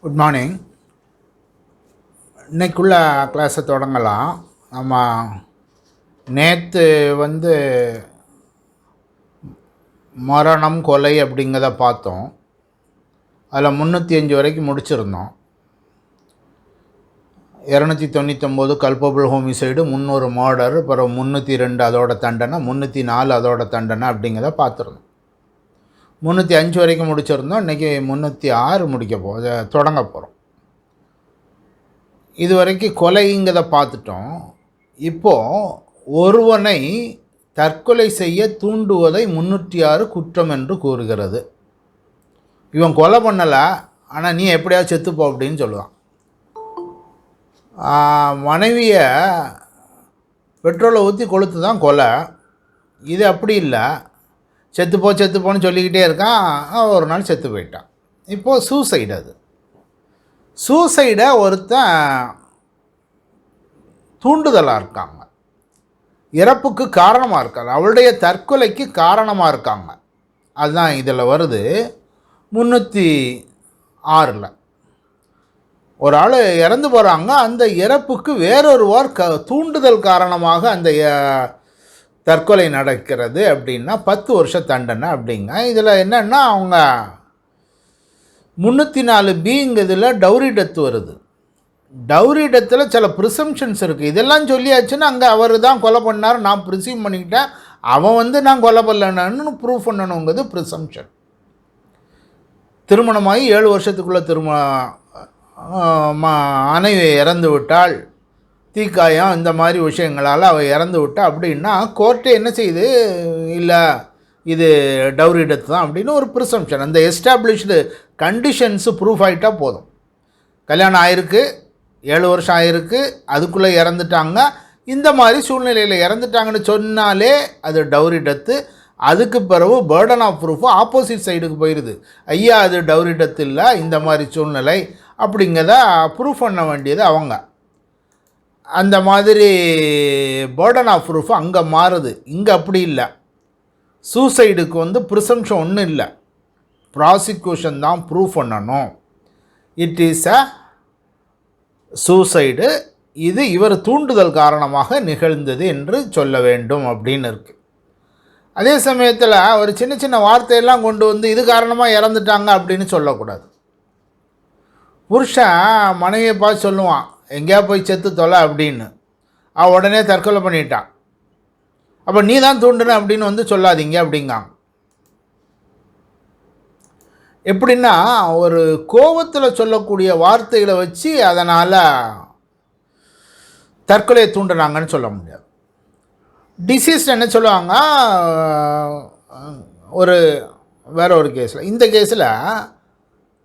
Good morning. இன்றைக்குள்ள கிளாஸை தொடங்கலாம். நம்ம நேற்று மரணம் கொலை அப்படிங்கிறத பார்த்தோம். அதில் 305 வரைக்கும் முடிச்சிருந்தோம். 299 கல்பபிள் ஹோமிசைடு, 300 மர்டர், அப்புறம் 302 அதோட தண்டனை, 304 அதோட தண்டனை அப்படிங்கிறத பார்த்துருந்தோம். 305 வரைக்கும் முடிச்சிருந்தோம். இன்றைக்கி 306 தொடங்க போகிறோம். இது வரைக்கும் கொலைங்கிறத பார்த்துட்டோம். இப்போது ஒருவனை தற்கொலை செய்ய தூண்டுவதை 306 குற்றம் என்று கூறுகிறது. இவன் கொலை பண்ணலை, ஆனால் நீ எப்படியாவது செத்துப்போ அப்படின்னு சொல்லுவான். மனைவியை பெட்ரோலை ஊற்றி கொளுத்து தான் கொலை. இது அப்படி இல்லை, செத்துப்போன்னு சொல்லிக்கிட்டே இருக்கான். ஒரு நாள் செத்து போயிட்டான். இப்போது சூசைடு. அது சூசைடை ஒருத்தன் தூண்டுதலாக இருக்காங்க, இறப்புக்கு காரணமாக இருக்காங்க, அவளுடைய தற்கொலைக்கு காரணமாக இருக்காங்க. அதுதான் இதில் வருது. 306 ஒரு ஆள் இறந்து போகிறாங்க. அந்த இறப்புக்கு வேறொருவர் தூண்டுதல் காரணமாக அந்த தற்கொலை நடக்கிறது அப்படின்னா 10 வருஷம் தண்டனை அப்படிங்க. இதில் என்னென்னா அவங்க 304B டவுரி டெத் வருது. டவுரி டெத்தில் சில ப்ரிசம்ஷன்ஸ் இருக்குது. இதெல்லாம் சொல்லியாச்சுன்னா அங்கே அவர் தான் கொலை பண்ணார், நான் ப்ரிசீவ் பண்ணிக்கிட்டேன், அவன் நான் கொலை பண்ணலன்னு ப்ரூவ் பண்ணணுங்கிறது ப்ரிசம்ஷன். திருமணமாகி 7 வருஷத்துக்குள்ளே மனைவி இறந்து விட்டால், தீக்காயம் இந்த மாதிரி விஷயங்களால் அவள் இறந்து விட்டா அப்படின்னா கோர்ட்டே என்ன செய்யுது, இல்லை இது டவுரி டெத் தான் அப்படின்னு ஒரு ப்ரிசம்ஷன். அந்த எஸ்டாப்ளிஷ்டு கண்டிஷன்ஸு ப்ரூஃப் ஆகிட்டா போதும். கல்யாணம் ஆகிருக்கு, 7 வருஷம் ஆகிருக்கு, அதுக்குள்ளே இறந்துட்டாங்க, இந்த மாதிரி சூழ்நிலையில் இறந்துட்டாங்கன்னு சொன்னாலே அது டவுரி டெத்து. அதுக்கு பிறகு பேர்டன் ஆஃப் ப்ரூஃபு ஆப்போசிட் சைடுக்கு போயிடுது. ஐயா அது டவுரி டெத் இல்லை, இந்த மாதிரி சூழ்நிலை அப்படிங்கிறத ப்ரூஃப் பண்ண வேண்டியது அவங்க. அந்த மாதிரி பேர்டன் ஆஃப் ப்ரூஃப் அங்கே மாறுது. இங்கே அப்படி இல்லை. சூசைடுக்கு ப்ரிசம்ஷன் ஒன்றும் இல்லை, ப்ராசிக்யூஷன் தான் ப்ரூவ் பண்ணணும். இட் இஸ் அ சூசைடு, இது இவர் தூண்டுதல் காரணமாக நிகழ்ந்தது என்று சொல்ல வேண்டும் அப்படின்னு இருக்குது. அதே சமயத்தில் ஒரு சின்ன சின்ன வார்த்தையெல்லாம் கொண்டு இது காரணமாக இறந்துட்டாங்க அப்படின்னு சொல்லக்கூடாது. புருஷன் மனைவியை பார்த்து சொல்லுவான், எங்கேயா போய் செத்து தொலை அப்படின்னு. அவள் உடனே தற்கொலை பண்ணிட்டான், அப்போ நீ தான் தூண்டுன அப்படின்னு சொல்லாதீங்க அப்படிங்காங்க. எப்படின்னா ஒரு கோபத்தில் சொல்லக்கூடிய வார்த்தைகளை வச்சு அதனால் தற்கொலையை தூண்டுனாங்கன்னு சொல்ல முடியாது. டிசீஸ் என்ன சொல்லுவாங்க, வேற ஒரு கேஸில், இந்த கேஸில்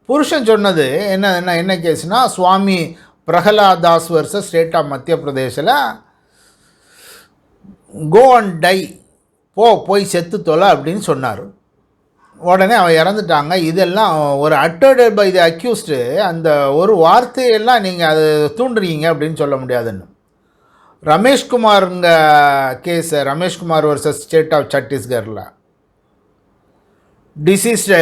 புருஷன் சொன்னது என்ன கேஸ்னால், சுவாமி பிரகலாதாஸ் வர்சஸ் ஸ்டேட் ஆஃப் மத்திய பிரதேசில் கோ அண்ட் டை, போய் செத்து தொலை அப்படின்னு சொன்னார். உடனே அவன் இறந்துட்டாங்க. இதெல்லாம் ஒரு அட்டர்டு பை தி அக்யூஸ்டு. அந்த ஒரு வார்த்தையெல்லாம் நீங்கள் அது தூண்டுறீங்க அப்படின்னு சொல்ல முடியாதுன்னு. ரமேஷ்குமாருங்க case, Ramesh Kumar versus state of சத்தீஸ்கரில் டிசீஸ்டு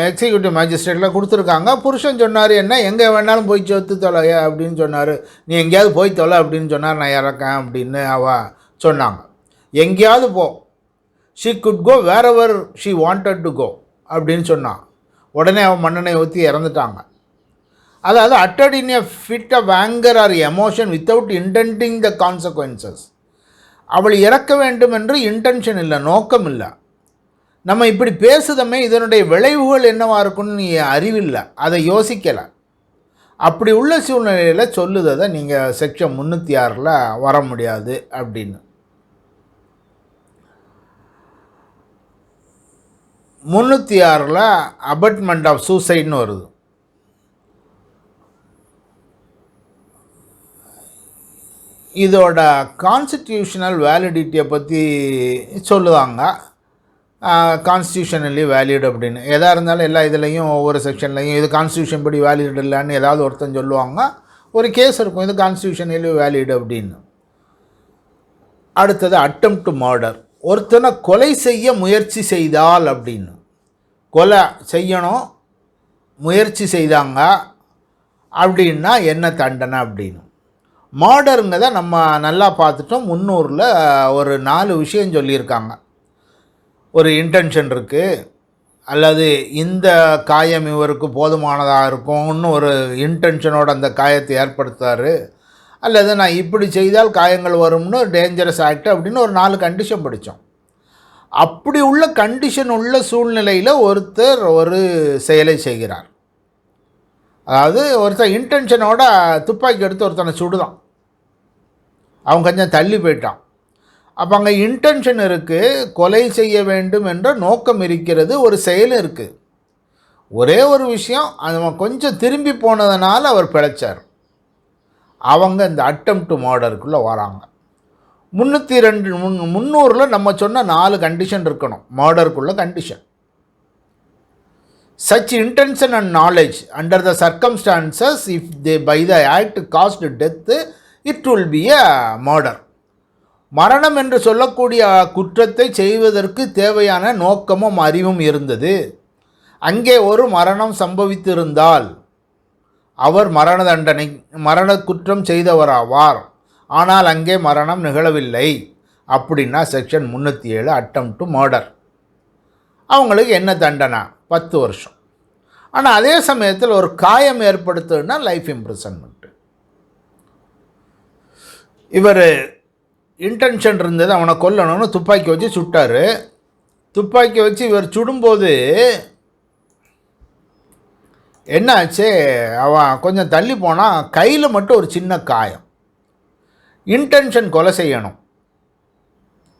எக்ஸிக்யூட்டிவ் மேஜிஸ்ட்ரேட்டில் கொடுத்துருக்காங்க. புருஷன் சொன்னார், என்ன எங்கே வேணாலும் போய் செத்து தொலை அப்படின்னு சொன்னார். நீ எங்கேயாவது போய் தொலை அப்படின்னு சொன்னார், நான் இறக்கேன் அப்படின்னு அவள் சொன்னாங்க. எங்கேயாவது போ, she could go wherever she wanted to go அப்படின்னு சொன்னான். உடனே அவன் மண்ணெண்ணை ஊற்றி இறந்துட்டாங்க. அதாவது acted in a fit of anger or emotion without intending the consequences. அவள் இறக்க வேண்டும் என்று இன்டென்ஷன் இல்லை, நோக்கம் இல்லை. நம்ம இப்படி பேசுதமே, இதனுடைய விளைவுகள் என்னவாக இருக்குன்னு நீ அறிவில்லை, அதை யோசிக்கலை. அப்படி உள்ள சூழ்நிலையில் சொல்லுதை நீங்கள் செக்ஷன் 306 வர முடியாது அப்படின்னு. 306 அபட்மெண்ட் ஆஃப் சூசைட்னு வருது. இதோட கான்ஸ்டிடியூஷனல் வேலிடிட்டியை பற்றி சொல்லுவாங்க. கான்ஸ்டியூஷனலி வேலிட் அப்படின்னு எதாக இருந்தாலும் எல்லா இதுலேயும் ஒவ்வொரு செக்ஷன்லையும் இது கான்ஸ்டியூஷன் படி வேலிட் இல்லைன்னு ஏதாவது ஒருத்தன் சொல்லுவாங்க. ஒரு கேஸ் இருக்கும், இது கான்ஸ்டியூஷனலி வேலிட் அப்படின்னு. அடுத்தது அட்டெம்ப்ட் மர்டர். ஒருத்தனை கொலை செய்ய முயற்சி செய்தால் அப்படின்னு, கொலை செய்யணும், முயற்சி செய்தாங்க அப்படின்னா என்ன தண்டனை அப்படின்னு. மர்டருங்கிறத நம்ம நல்லா பார்த்துட்டோம். 300ல் ஒரு 4 விஷயம் சொல்லியிருக்காங்க. ஒரு இன்டென்ஷன் இருக்குது, அல்லது இந்த காயம் இவருக்கு போதுமானதாக இருக்கும்னு ஒரு இன்டென்ஷனோட அந்த காயத்தை ஏற்படுத்தாரு, அல்லது நான் இப்படி செய்தால் காயங்கள் வரும்னு டேஞ்சரஸ் ஆக்ட் அப்படின்னு ஒரு 4 கண்டிஷன் படித்தோம். அப்படி உள்ள கண்டிஷன் உள்ள சூழ்நிலையில் ஒருத்தர் ஒரு செயலை செய்கிறார். அதாவது ஒருத்தர் இன்டென்ஷனோட துப்பாக்கி எடுத்து ஒருத்தனை சுடுதான், அவன் கொஞ்சம் தள்ளி போயிட்டான். அப்போ அங்கே இன்டென்ஷன் இருக்குது, கொலை செய்ய வேண்டும் என்ற நோக்கம் இருக்கிறது, ஒரு செயல் இருக்குது. ஒரே ஒரு விஷயம், அவன் கொஞ்சம் திரும்பி போனதுனால அவர் பிழைச்சார். அவங்க இந்த அட்டெம்ப்ட் டு மர்டருக்குள்ளே வராங்க. 300ல் நம்ம சொன்ன 4 கண்டிஷன் இருக்கணும் மர்டருக்குள்ள condition. Such intention and knowledge under the circumstances, if they by the act caused death, it will be a murder. மரணம் என்று சொல்லக்கூடிய குற்றத்தை செய்வதற்கு தேவையான நோக்கமும் அறிவும் இருந்தது. அங்கே ஒரு மரணம் சம்பவித்திருந்தால் அவர் மரண குற்றம் செய்தவராவார். ஆனால் அங்கே மரணம் நிகழவில்லை அப்படின்னா செக்ஷன் 307 அட்டெம்ப்ட் டு மர்டர். அவங்களுக்கு என்ன தண்டனை? 10 வருஷம். ஆனால் அதே சமயத்தில் ஒரு காயம் ஏற்படுத்துன்னா லைஃப் இம்ப்ரிசன்மெண்ட். இவர் இன்டென்ஷன் இருந்தது, அவனை கொல்லணும்னு துப்பாக்கி வச்சு சுட்டார். துப்பாக்கி வச்சு இவர் சுடும்போது என்ன ஆச்சு, அவன் கொஞ்சம் தள்ளி போனால் கையில் மட்டும் ஒரு சின்ன காயம். இன்டென்ஷன் கொலை செய்யணும்,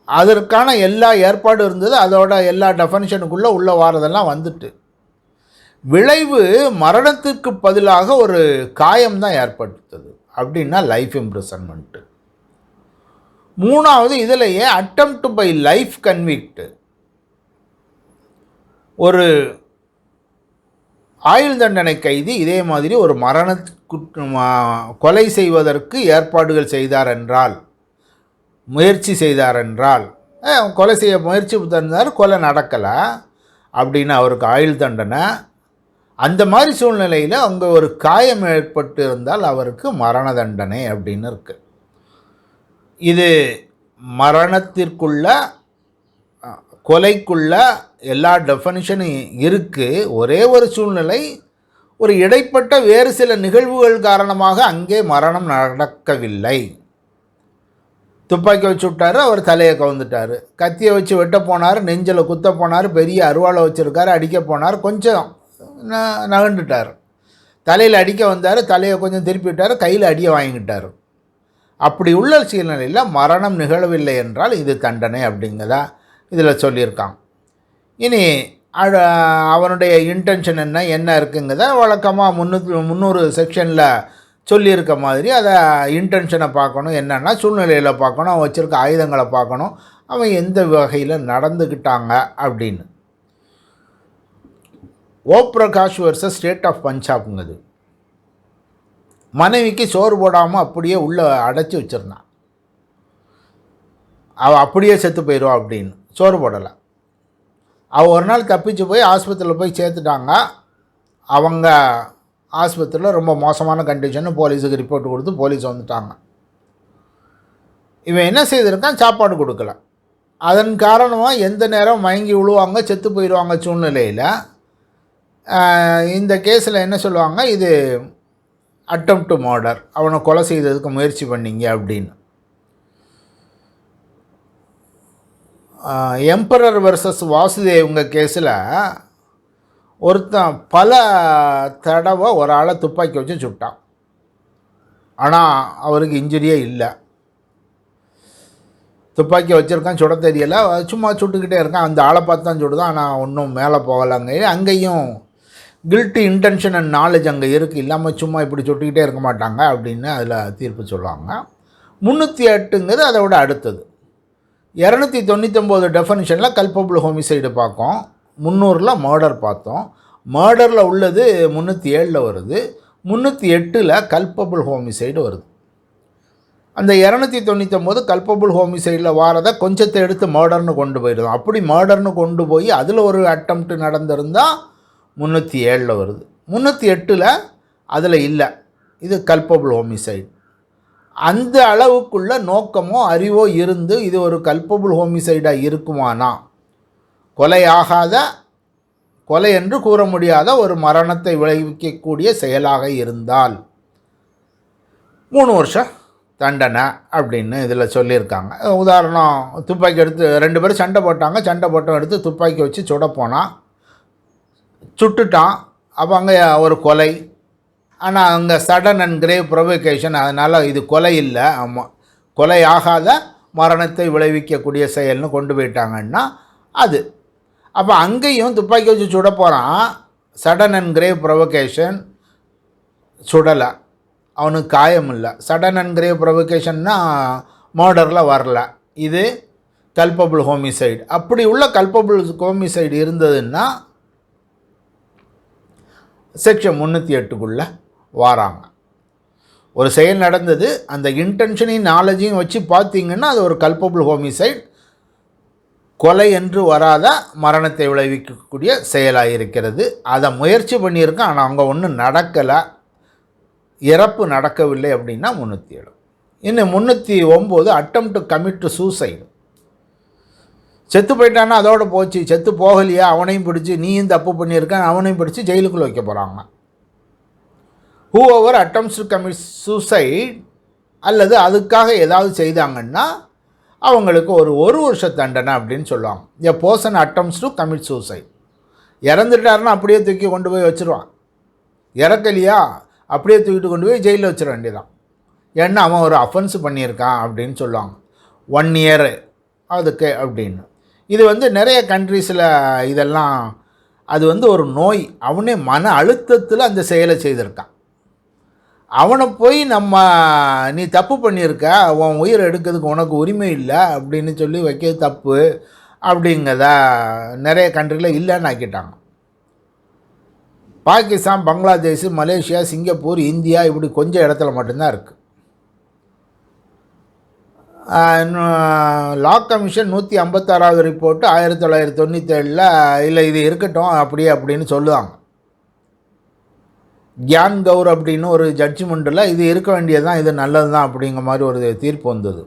அதற்கான எல்லா ஏற்பாடு இருந்தது, அதோட எல்லா டெஃபனிஷனுக்குள்ளே உள்ள வாரதெல்லாம் வந்துட்டு, விளைவு மரணத்துக்கு பதிலாக ஒரு காயம்தான் ஏற்படுத்தது அப்படின்னா லைஃப் இம்ப்ரிசன்மெண்ட்டு. 3வது இதிலேயே அட்டெம்ப்ட் பை லைஃப் கன்விக்ட். ஒரு ஆயுள் தண்டனை கைதி இதே மாதிரி ஒரு கொலை செய்வதற்கு ஏற்பாடுகள் செய்தார் என்றால், முயற்சி செய்தார் என்றால், கொலை செய்ய முயற்சி தந்தார், கொலை நடக்கலை அப்படின்னு அவருக்கு ஆயுள் தண்டனை. அந்த மாதிரி சூழ்நிலையில் அங்கே ஒரு காயம் ஏற்பட்டு இருந்தால் அவருக்கு மரண தண்டனை அப்படின்னு இருக்குது. இது மரணத்திற்குள்ள கொலைக்குள்ள எல்லா டெஃபனிஷனும் இருக்குது. ஒரே ஒரு சூழ்நிலை, ஒரு இடைப்பட்ட வேறு சில நிகழ்வுகள் காரணமாக அங்கே மரணம் நடக்கவில்லை. துப்பாக்கி வச்சு விட்டார், அவர் தலையை கவுந்துட்டார். கத்தியை வச்சு வெட்ட போனார், நெஞ்சில் குத்த போனார், பெரிய அருவாளை வச்சுருக்காரு, அடிக்க போனார், கொஞ்சம் நகண்டுட்டார். தலையில் அடிக்க வந்தார், தலையை கொஞ்சம் திருப்பிட்டார், கையில் அடியை வாங்கிட்டார். அப்படி உள்ள சூழ்நிலையில் மரணம் நிகழவில்லை என்றால் இது தண்டனை அப்படிங்கிறதா இதில் சொல்லியிருக்கான். இனி அவனுடைய இன்டென்ஷன் என்ன இருக்குங்கிறத வழக்கமாக 300 செக்ஷனில் சொல்லியிருக்க மாதிரி அதை இன்டென்ஷனை பார்க்கணும், என்னென்னா சூழ்நிலையில் பார்க்கணும், அவன் வச்சுருக்க ஆயுதங்களை பார்க்கணும், அவன் எந்த வகையில் நடந்துக்கிட்டாங்க அப்படின்னு. ஓபிரகாஷ் வர்சஸ் ஸ்டேட் ஆஃப் பஞ்சாப்ங்கிறது. மனைவிக்கு சோறு போடாமல் அப்படியே உள்ளே அடைச்சி வச்சிருந்தான். அவள் அப்படியே செத்து போயிடுவான் அப்படின்னு சோறு போடலை. அவள் ஒரு நாள் தப்பிச்சு போய் ஆஸ்பத்திரியில் போய் சேர்த்துட்டாங்க. அவங்க ஆஸ்பத்திரியில் ரொம்ப மோசமான கண்டிஷன்னு போலீஸுக்கு ரிப்போர்ட் கொடுத்து போலீஸ் வந்துட்டாங்க. இவன் என்ன செய்திருக்கான், சாப்பாடு கொடுக்கல. அதன் காரணமாக எந்த நேரம் மயங்கி விழுவாங்க, செத்து போயிடுவாங்க சூழ்நிலையில் இந்த கேஸில் என்ன சொல்லுவாங்க, இது அட்டெம்ப்ட் டு மர்டர், அவனை கொலை செய்ததுக்கு முயற்சி பண்ணிங்க அப்படின்னு. எம்பரர் வர்சஸ் வாசுதேவங்க கேஸில் ஒருத்தன் பல தடவை ஒரு ஆளை துப்பாக்கி வச்சு சுட்டான். ஆனால் அவருக்கு இன்ஜுரியே இல்லை. துப்பாக்கி வச்சுருக்கான், சுட தெரியலை, சும்மா சுட்டுக்கிட்டே இருக்கான். அந்த ஆளை பார்த்து தான் சுடுதான், ஆனால் ஒன்றும் மேலே போகலைங்க. அங்கேயும் கில்ட்டி இன்டென்ஷன் அண்ட் நாலேஜ் அங்கே இருக்குது, இல்லாமல் சும்மா இப்படி சுட்டுக்கிட்டே இருக்க மாட்டாங்க அப்படின்னு அதில் தீர்ப்பு சொல்லுவாங்க. 308ங்கிறது அதை விட அடுத்தது. 299 டெஃபனிஷனில் கல்பபிள் ஹோமிசைடு பார்க்கோம், 300ல் மர்டர் பார்த்தோம். மர்டரில் உள்ளது 307ல் வருது, 308ல் கல்பபிள் ஹோமிசைடு வருது. அந்த 299 கல்பபிள் ஹோமிசைடில் வாரதை கொஞ்சத்தை எடுத்து மர்டர்னு கொண்டு போயிடுவோம். அப்படி மர்டர்னு கொண்டு போய் அதில் ஒரு அட்டெம்ப்ட் நடந்திருந்தால் 307ல் வருது. 308 அதில் இல்லை. இது கல்பபிள் ஹோமிசைடு. அந்த அளவுக்குள்ள நோக்கமோ அறிவோ இருந்து இது ஒரு கல்பபிள் ஹோமிசைடாக இருக்குமானா, கொலையாகாத, கொலை என்று கூற முடியாத ஒரு மரணத்தை விளைவிக்கக்கூடிய செயலாக இருந்தால் 3 வருஷம் தண்டனை அப்படின்னு இதில் சொல்லியிருக்காங்க. உதாரணம், துப்பாக்கி எடுத்து 2 பேரும் சண்டை போட்டாங்க, சண்டை போட்டவன் எடுத்து துப்பாக்கி வச்சு சுட போனான், சுட்டுட்டான். அப்போ அங்கே ஒரு கொலை. ஆனால் அங்கே சடன் அண்ட் கிரேவ் ப்ரொவோகேஷன், அதனால் இது கொலை இல்லை, ஆமாம் கொலை ஆகாத மரணத்தை விளைவிக்கக்கூடிய செயல்னு கொண்டு போயிட்டாங்கன்னா அது. அப்போ அங்கேயும் துப்பாக்கி வச்சு சுட போகிறான், சடன் அண்ட் கிரேவ் ப்ரொவோகேஷன், சுடலை, அவனுக்கு காயம் இல்லை. சடன் அண்ட் கிரேவ் ப்ரொவோகேஷன்னா மர்டரில் வரல, இது கல்பபிள் ஹோமிசைடு. அப்படி உள்ள கல்பபிள் ஹோமிசைடு இருந்ததுன்னா செக்ஷன் 308க்குள்ளே வாராங்க. ஒரு செயல் நடந்தது, அந்த இன்டென்ஷனையும் நாலேஜையும் வச்சு பார்த்தீங்கன்னா அது ஒரு கல்பபிள் ஹோமிசைடு, கொலை என்று வராத மரணத்தை விளைவிக்கக்கூடிய செயலாக இருக்கிறது. அதை முயற்சி பண்ணியிருக்கேன், ஆனால் அங்கே ஒன்றும் நடக்கலை, இறப்பு நடக்கவில்லை அப்படின்னா 307. இன்னும் 309 attempt to commit to suicide. செத்து போயிட்டான்னா அதோடு போச்சு. செத்து போகலையா அவனையும் பிடிச்சி, நீயும் தப்பு பண்ணியிருக்கான் அவனையும் பிடிச்சி ஜெயிலுக்குள்ளே வைக்க போகிறாங்க. Who over atoms to commit suicide அல்லது அதுக்காக ஏதாவது செய்தாங்கன்னா அவங்களுக்கு ஒரு வருஷ தண்டனை அப்படின்னு சொல்லுவாங்க. A person attempts to commit suicide. இறந்துட்டாருன்னா அப்படியே தூக்கி கொண்டு போய் வச்சுருவான். இறக்கலையா அப்படியே தூக்கிட்டு கொண்டு போய் ஜெயிலில் வச்சிட வேண்டியதான். ஏன்னா அவன் ஒரு அஃபென்ஸ் பண்ணியிருக்கான் அப்படின்னு சொல்லுவாங்க. 1 இயர் அதுக்கு அப்படின்னு. இது நிறைய கண்ட்ரீஸில் இதெல்லாம் அது ஒரு நோய். அவனே மன அழுத்தத்தில் அந்த செயலை செய்திருக்கான். அவனை போய் நம்ம நீ தப்பு பண்ணியிருக்க, உன் உயிரை எடுக்கிறதுக்கு உனக்கு உரிமை இல்லை அப்படின்னு சொல்லி வைக்கிறது தப்பு அப்படிங்கிறத நிறைய கண்ட்ரியில் இல்லைன்னு ஆக்கிட்டாங்க. Pakistan, Bangladesh, Malaysia, Singapore, India இப்படி கொஞ்சம் இடத்துல மட்டும்தான் இருக்குது. லா கமிஷன் 156வது ரிப்போர்ட்டு 1997 இல்லை இது இருக்கட்டும் அப்படியே அப்படின்னு சொல்லுவாங்க. கியான் கவுர் அப்படின்னு ஒரு ஜட்ஜ்மெண்ட்டில் இது இருக்க வேண்டியதுதான், இது நல்லது தான் அப்படிங்கிற மாதிரி ஒரு தீர்ப்பு வந்தது.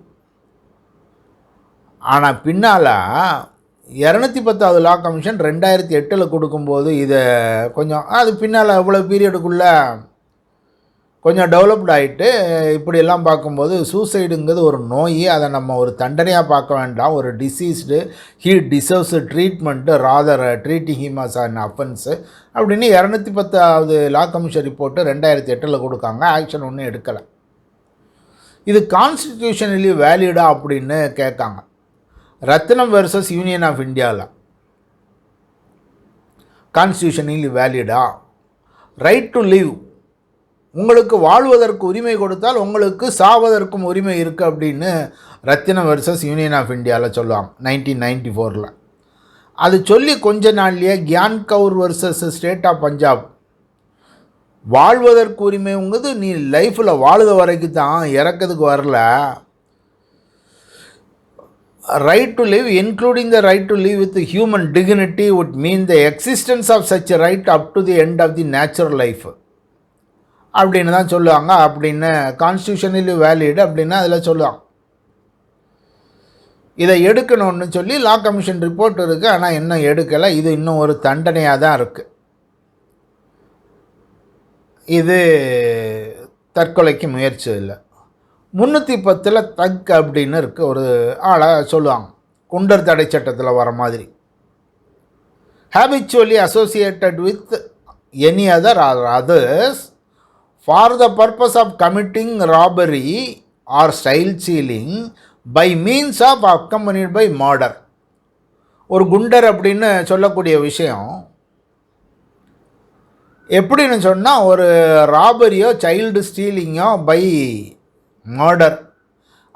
ஆனால் பின்னால் 210வது லா கமிஷன் 2008 கொடுக்கும்போது இதை கொஞ்சம் அது பின்னால் இவ்வளோ பீரியடுக்குள்ளே கொஞ்சம் டெவலப்ட் ஆகிட்டு இப்படியெல்லாம் பார்க்கும்போது சூசைடுங்கிறது ஒரு நோய், அதை நம்ம ஒரு தண்டனையாக பார்க்க வேண்டாம், ஒரு diseased, he deserves treatment rather treating him as an offence அப்படின்னு 210வது லா கமிஷன் ரிப்போர்ட்டு 2008 கொடுக்காங்க. ஆக்ஷன் ஒன்றும் எடுக்கலை. இது கான்ஸ்டிடியூஷனலி வேலிடா அப்படின்னு கேட்காங்க. ரத்னம் வெர்சஸ் யூனியன் ஆஃப் இந்தியாவில் கான்ஸ்டியூஷனலி வேலிடா, ரைட் டு லிவ், உங்களுக்கு வாழ்வதற்கு உரிமை கொடுத்தால் உங்களுக்கு சாவதற்கும் உரிமை இருக்குது அப்படின்னு ரத்தினம் வெர்சஸ் யூனியன் ஆஃப் இந்தியாவில் சொல்லுவாங்க 1994. அது சொல்லி கொஞ்ச நாள்லேயே Gian Kaur versus state of Punjab, வாழ்வதற்கு உரிமைங்கிறது நீ லைஃப்பில் வாழுத வரைக்கும் தான், இறக்கிறதுக்கு வரல. Right to live, including the right to live with human dignity, would mean the existence of such a right up to the end of the natural life அப்படின்னு தான் சொல்லுவாங்க. அப்படின்னு கான்ஸ்டியூஷனலி வேலிடு அப்படின்னு அதில் சொல்லுவாங்க. இதை எடுக்கணும்னு சொல்லி லா கமிஷன் ரிப்போர்ட் இருக்குது, ஆனால் இன்னும் எடுக்கலை. இது இன்னும் ஒரு தண்டனையாக தான் இருக்குது. இது தற்கொலைக்கு முயற்சி இல்லை. 310 தக் அப்படின்னு இருக்குது, ஒரு ஆளை சொல்லுவாங்க, குண்டர் தடை சட்டத்தில் வர மாதிரி. Habitually associated with any other or others for the purpose of committing robbery or ஸ்டைல் stealing by means of accompanied by murder. ஒரு குண்டர் அப்படின்னு சொல்லக்கூடிய விஷயம் எப்படின்னு சொன்னால், ஒரு ராபரியோ சைல்டு ஸ்டீலிங்கோ பை மர்டர்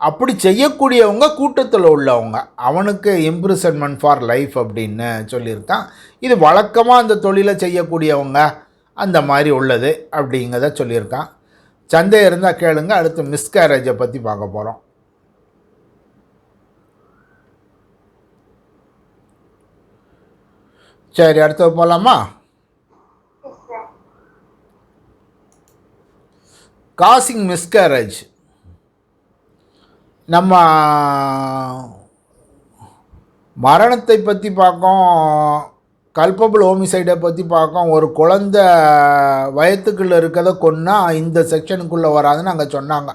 அப்படி செய்யக்கூடியவங்க கூட்டத்தில் உள்ளவங்க, அவனுக்கு இம்ப்ரிசன்மெண்ட் ஃபார் லைஃப் அப்படின்னு சொல்லியிருக்கான். இது வழக்கமாக அந்த தொழிலை செய்யக்கூடியவங்க அந்த மாதிரி உள்ளது அப்படிங்கிறத சொல்லியிருக்கான். சந்தேகம் இருந்தால் கேளுங்க. அடுத்து மிஸ்கேரேஜை பற்றி பார்க்க போகிறோம். சரி, அடுத்து போகலாமா? காசிங் மிஸ்கேரேஜ், நம்ம மரணத்தை பற்றி பார்க்கோம், கல்பபிள் ஹோமிசைடை பற்றி பார்க்கோம். ஒரு குழந்த வயத்துக்குள்ளே இருக்கிறத கொன்னா இந்த செக்ஷனுக்குள்ளே வராதுன்னு அங்கே சொன்னாங்க.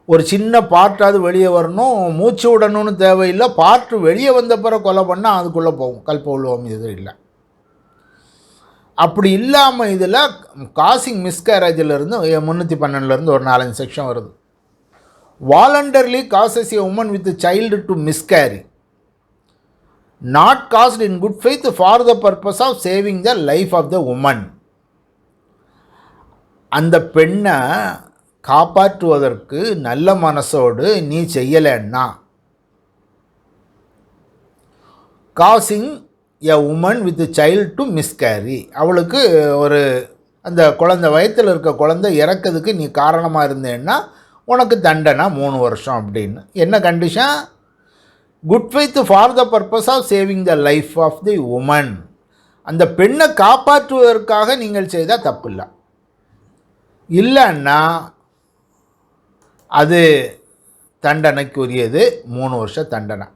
ஒரு சின்ன பார்ட்டாவது வெளியே வரணும், மூச்சு விடணும்னு தேவையில்லை, பார்ட்டு வெளியே வந்த பிறகு கொலை பண்ணால் அதுக்குள்ளே போகும். கல்பபிள் ஹோமிசைடு இல்லை. அப்படி இல்லாமல் இதில் காசிங் மிஸ்கேரேஜிலிருந்து 312 ஒரு 4-5 செக்ஷன் வருது. Voluntarily causes a woman with child to miscarry, not caused in good faith for the purpose of saving the life of the woman. அந்த பெண்ணை காப்பாற்றுவதற்கு நல்ல மனசோடு நீ செய்யலைன்னா, causing a woman with child to miscarry, அவளுக்கு ஒரு அந்த குழந்தை வயத்தில் இருக்க குழந்தை இறக்கிறதுக்கு நீ காரணமாக இருந்தேன்னா உனக்கு தண்டனை 3 வருஷம் அப்படின்னு. என்ன condition? Good faith for the purpose of saving the life of the woman. அந்த பெண்ணை காப்பாற்றுவதற்காக நீங்கள் செய்தால் தப்பு இல்லை. இல்லைன்னா அது தண்டனைக்குரியது, 3 வருஷம் தண்டனை.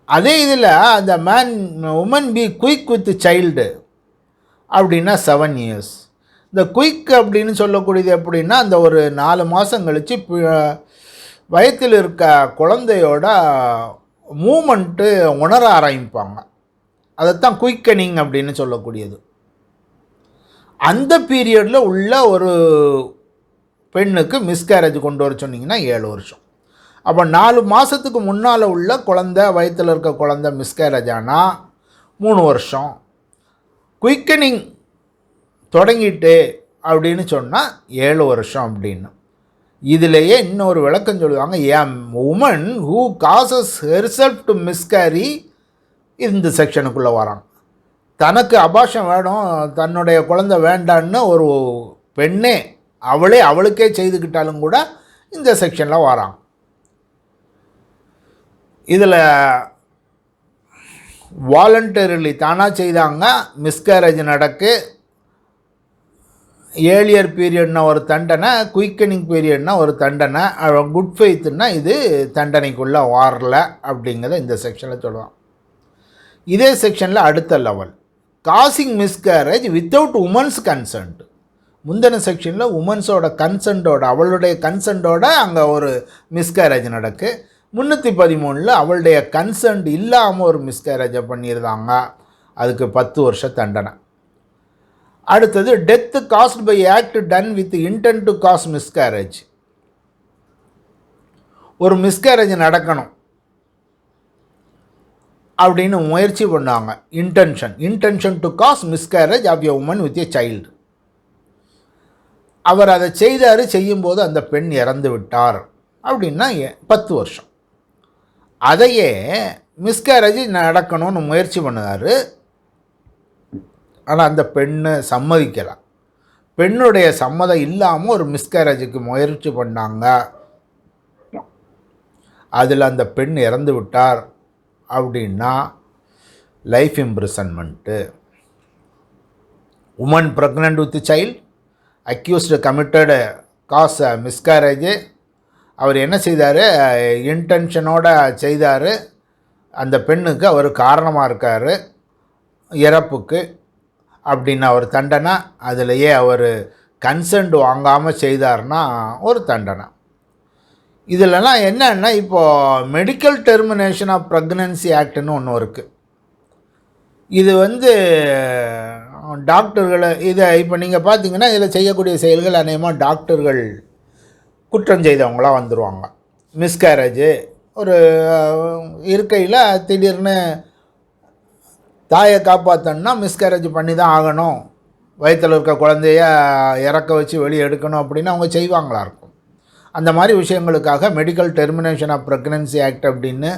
அதே இதில் அந்த woman be quick with child அப்படின்னா 7 இயர்ஸ். இந்த குயிக் அப்படின்னு சொல்லக்கூடியது எப்படின்னா, அந்த ஒரு 4 மாதம் கழித்து வயத்தில் இருக்க குழந்தையோட மூமெண்ட்டு உணர ஆரம்பிப்பாங்க. அதைத்தான் குயிக்கனிங் அப்படின்னு சொல்லக்கூடியது. அந்த பீரியடில் உள்ள ஒரு பெண்ணுக்கு மிஸ்கேரேஜ் கொண்டு வர சொன்னிங்கன்னா 7 வருஷம். அப்போ 4 மாதத்துக்கு முன்னால் உள்ள குழந்தை, வயத்தில் இருக்க குழந்தை மிஸ்கேரேஜ் ஆனால் 3 வருஷம். குயிக்கனிங் தொடங்கிட்டு அப்படின்னு சொன்னால் 7 வருஷம் அப்படின்னு. இதிலேயே இன்னொரு விளக்கம் சொல்லுவாங்க, woman who causes herself to miscarry இந்த செக்ஷனுக்குள்ளே வராங்க. தனக்கு அபாஷம் வேணும், தன்னுடைய குழந்தை வேண்டான்னு ஒரு பெண்ணே அவளுக்கே செய்துக்கிட்டாலும் கூட இந்த செக்ஷனில் வராங்க. இதில் வாலண்டரிலி தானாக செய்தாங்க, மிஸ்கேரேஜ் நடக்கு, ஏர்லியர் பீரியட்னா ஒரு தண்டனை, குயிக்கனிங் பீரியட்னா ஒரு தண்டனை, குட் ஃபெய்த்னா இது தண்டனைக்குள்ளே வரல அப்படிங்கிறத இந்த செக்ஷனில் சொல்லுவாங்க. இதே செக்ஷனில் அடுத்த level causing miscarriage without women's consent. முந்தின செக்ஷனில் உமன்ஸோட கன்சென்ட்டோட, அவளுடைய கன்சென்ட்டோட அங்கே ஒரு மிஸ்கேரேஜ் நடக்கு. 313 அவளுடைய கன்சென்ட் இல்லாமல் ஒரு மிஸ்கேரேஜை பண்ணியிருந்தாங்க, அதுக்கு 10 வருஷம் தண்டனை. அடுத்தது death caused by act done with intent to cause miscarriage. ஒரு மிஸ்கேரேஜ் நடக்கணும் அப்படின்னு முயற்சி பண்ணாங்க, intention to cause miscarriage of a woman with a child. அவர் அதை செய்யும்போது அந்த பெண் இறந்து விட்டார் அப்படின்னா 10 வருஷம். அதையே மிஸ்கேரேஜ் நடக்கணும்னு முயற்சி பண்ணுறாரு, ஆனால் அந்த பெண்ணு சம்மதிக்கலாம். பெண்ணுடைய சம்மதம் இல்லாமல் ஒரு மிஸ்கேரேஜுக்கு முயற்சி பண்ணாங்க, அதில் அந்த பெண் இறந்து விட்டார் அப்படின்னா life imprisonment. Woman pregnant with child accused committed cause miscarriage. அவர் என்ன செய்தார்? இன்டென்ஷனோடு செய்தார், அந்த பெண்ணுக்கு அவர் காரணமாக இருக்கார் இறப்புக்கு அப்படின்னு அவர் தண்டனை. அதிலேயே அவர் கன்சென்ட் வாங்காமல் செய்தார்னா ஒரு தண்டனை. இதிலலாம் என்னன்னா, இப்போது மெடிக்கல் டெர்மினேஷன் ஆஃப் ப்ரெக்னன்சி ஆக்ட்னு ஒன்று இருக்குது. இது டாக்டர்களை இதை இப்போ நீங்கள் பார்த்தீங்கன்னா இதில் செய்யக்கூடிய செயல்கள் அநேகமாக டாக்டர்கள் குற்றம் செய்தவங்களாம் வந்துடுவாங்க. மிஸ்கேரேஜு ஒரு இருக்கையில் திடீர்னு தாயை காப்பாற்றணுன்னா மிஸ்கேரேஜ் பண்ணி தான் ஆகணும், வயிற்றில் இருக்க குழந்தைய இறக்க வச்சு வெளியே எடுக்கணும் அப்படின்னு அவங்க செய்வாங்களா இருக்கும். அந்த மாதிரி விஷயங்களுக்காக medical termination of pregnancy act அப்படின்னு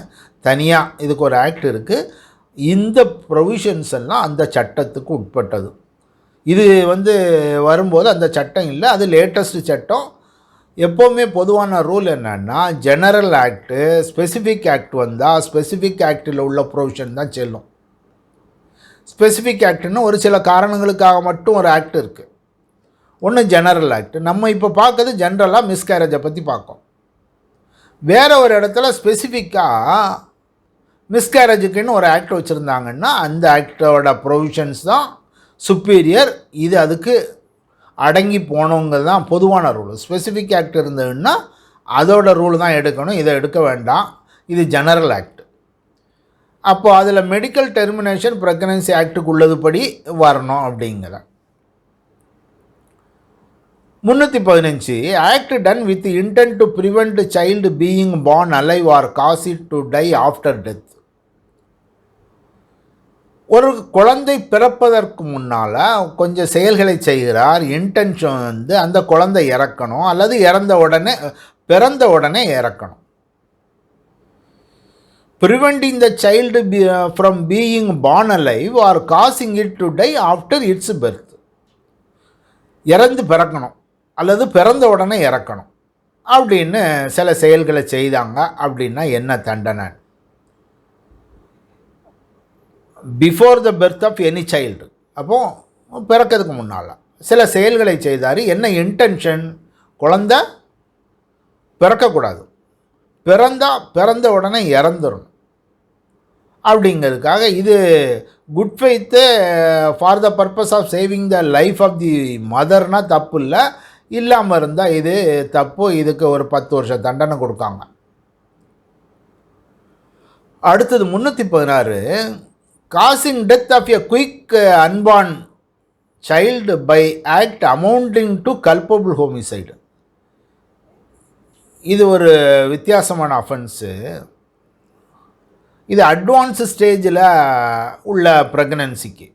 தனியாக இதுக்கு ஒரு ஆக்ட் இருக்குது. இந்த ப்ரொவிஷன்ஸ் எல்லாம் அந்த சட்டத்துக்கு உட்பட்டது. இது வரும்போது அந்த சட்டம் இல்லை, அது லேட்டஸ்ட் சட்டம். எப்போவுமே பொதுவான ரூல் என்னன்னா, ஜெனரல் ஆக்டு ஸ்பெசிஃபிக் ஆக்ட் வந்தால் ஸ்பெசிஃபிக் ஆக்டில் உள்ள ப்ரொவிஷன் தான் செல்லும். ஸ்பெசிஃபிக் ஆக்ட்னு ஒரு சில காரணங்களுக்காக மட்டும் ஒரு ஆக்ட் இருக்குது. ஒன்று ஜெனரல் ஆக்ட். நம்ம இப்போ பார்க்குறது ஜென்ரலாக மிஸ்கேரேஜை பற்றி பார்க்கோம். வேறு ஒரு இடத்துல ஸ்பெசிஃபிக்காக மிஸ்கேரேஜுக்குன்னு ஒரு ஆக்ட் வச்சுருந்தாங்கன்னா அந்த ஆக்டோட ப்ரொவிஷன்ஸ் தான் சுப்பீரியர். இது அதுக்கு அடங்கி போனவங்க தான் பொதுவான ரூல். ஸ்பெசிஃபிக் ஆக்ட் இருந்ததுன்னா அதோட ரூல் தான் எடுக்கணும், இதை எடுக்க வேண்டாம். இது ஜெனரல் ஆக்ட். அப்போது அதில் மெடிக்கல் டெர்மினேஷன் ப்ரெக்னன்சி ஆக்டுக்கு உள்ளதுபடி வரணும் அப்படிங்கிற 315 act done with intent to prevent child being born alive or cause it to die after death. ஒரு குழந்தை பிறப்பதற்கு முன்னால் கொஞ்சம் செயல்களை செய்கிறார். இன்டென்ஷன் வந்து அந்த குழந்தை இறக்கணும் அல்லது பிறந்த உடனே இறக்கணும். Preventing the child from being born alive or causing it to die after its birth. இறந்து பிறக்கணும் அல்லது பிறந்த உடனே இறக்கணும் அப்படின்னு சில செயல்களை செய்தாங்க அப்படின்னா என்ன தண்டனை? Before the birth of any child, அப்போது பிறக்கிறதுக்கு முன்னால் சில செயல்களை செய்தார். என்ன இன்டென்ஷன்? குழந்தை பிறக்கக்கூடாது, பிறந்த உடனே இறந்துடும் அப்படிங்கிறதுக்காக. இது good faith for the purpose of saving the life of the மதர்னால் தப்பு இல்லை. இல்லாமல் இருந்தால் இது தப்பு. இதுக்கு ஒரு 10 வருஷம் தண்டனை கொடுக்காங்க. அடுத்தது 316 causing death of a quick unborn child by act amounting to culpable homicide. இது ஒரு வித்தியாசமான அஃபென்ஸு. இது அட்வான்ஸ் ஸ்டேஜில் உள்ள ப்ரெக்னன்சிக்கு.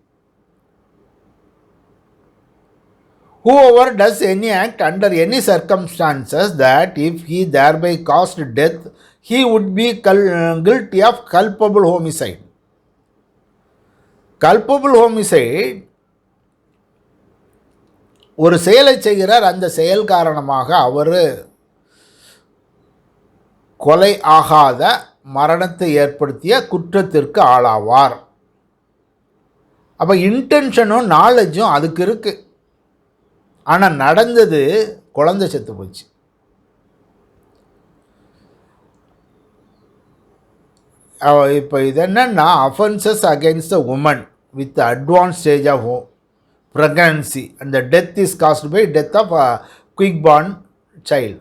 Whoever does any act under any circumstances that if he thereby caused death, he would be guilty of culpable homicide. Culpable homicide ஒரு செயலை செய்கிறார், அந்த செயல் காரணமாக அவர் கொலை ஆகாத மரணத்தை ஏற்படுத்திய குற்றத்திற்கு ஆளாவார். அப்போ இன்டென்ஷனும் நாலேஜும் அதுக்கு இருக்குது. ஆனால் நடந்தது குழந்தை செத்து போச்சு. இப்போ இது என்னென்னா offences against the woman with advance stage of pregnancy and the death is caused by death of quick born child.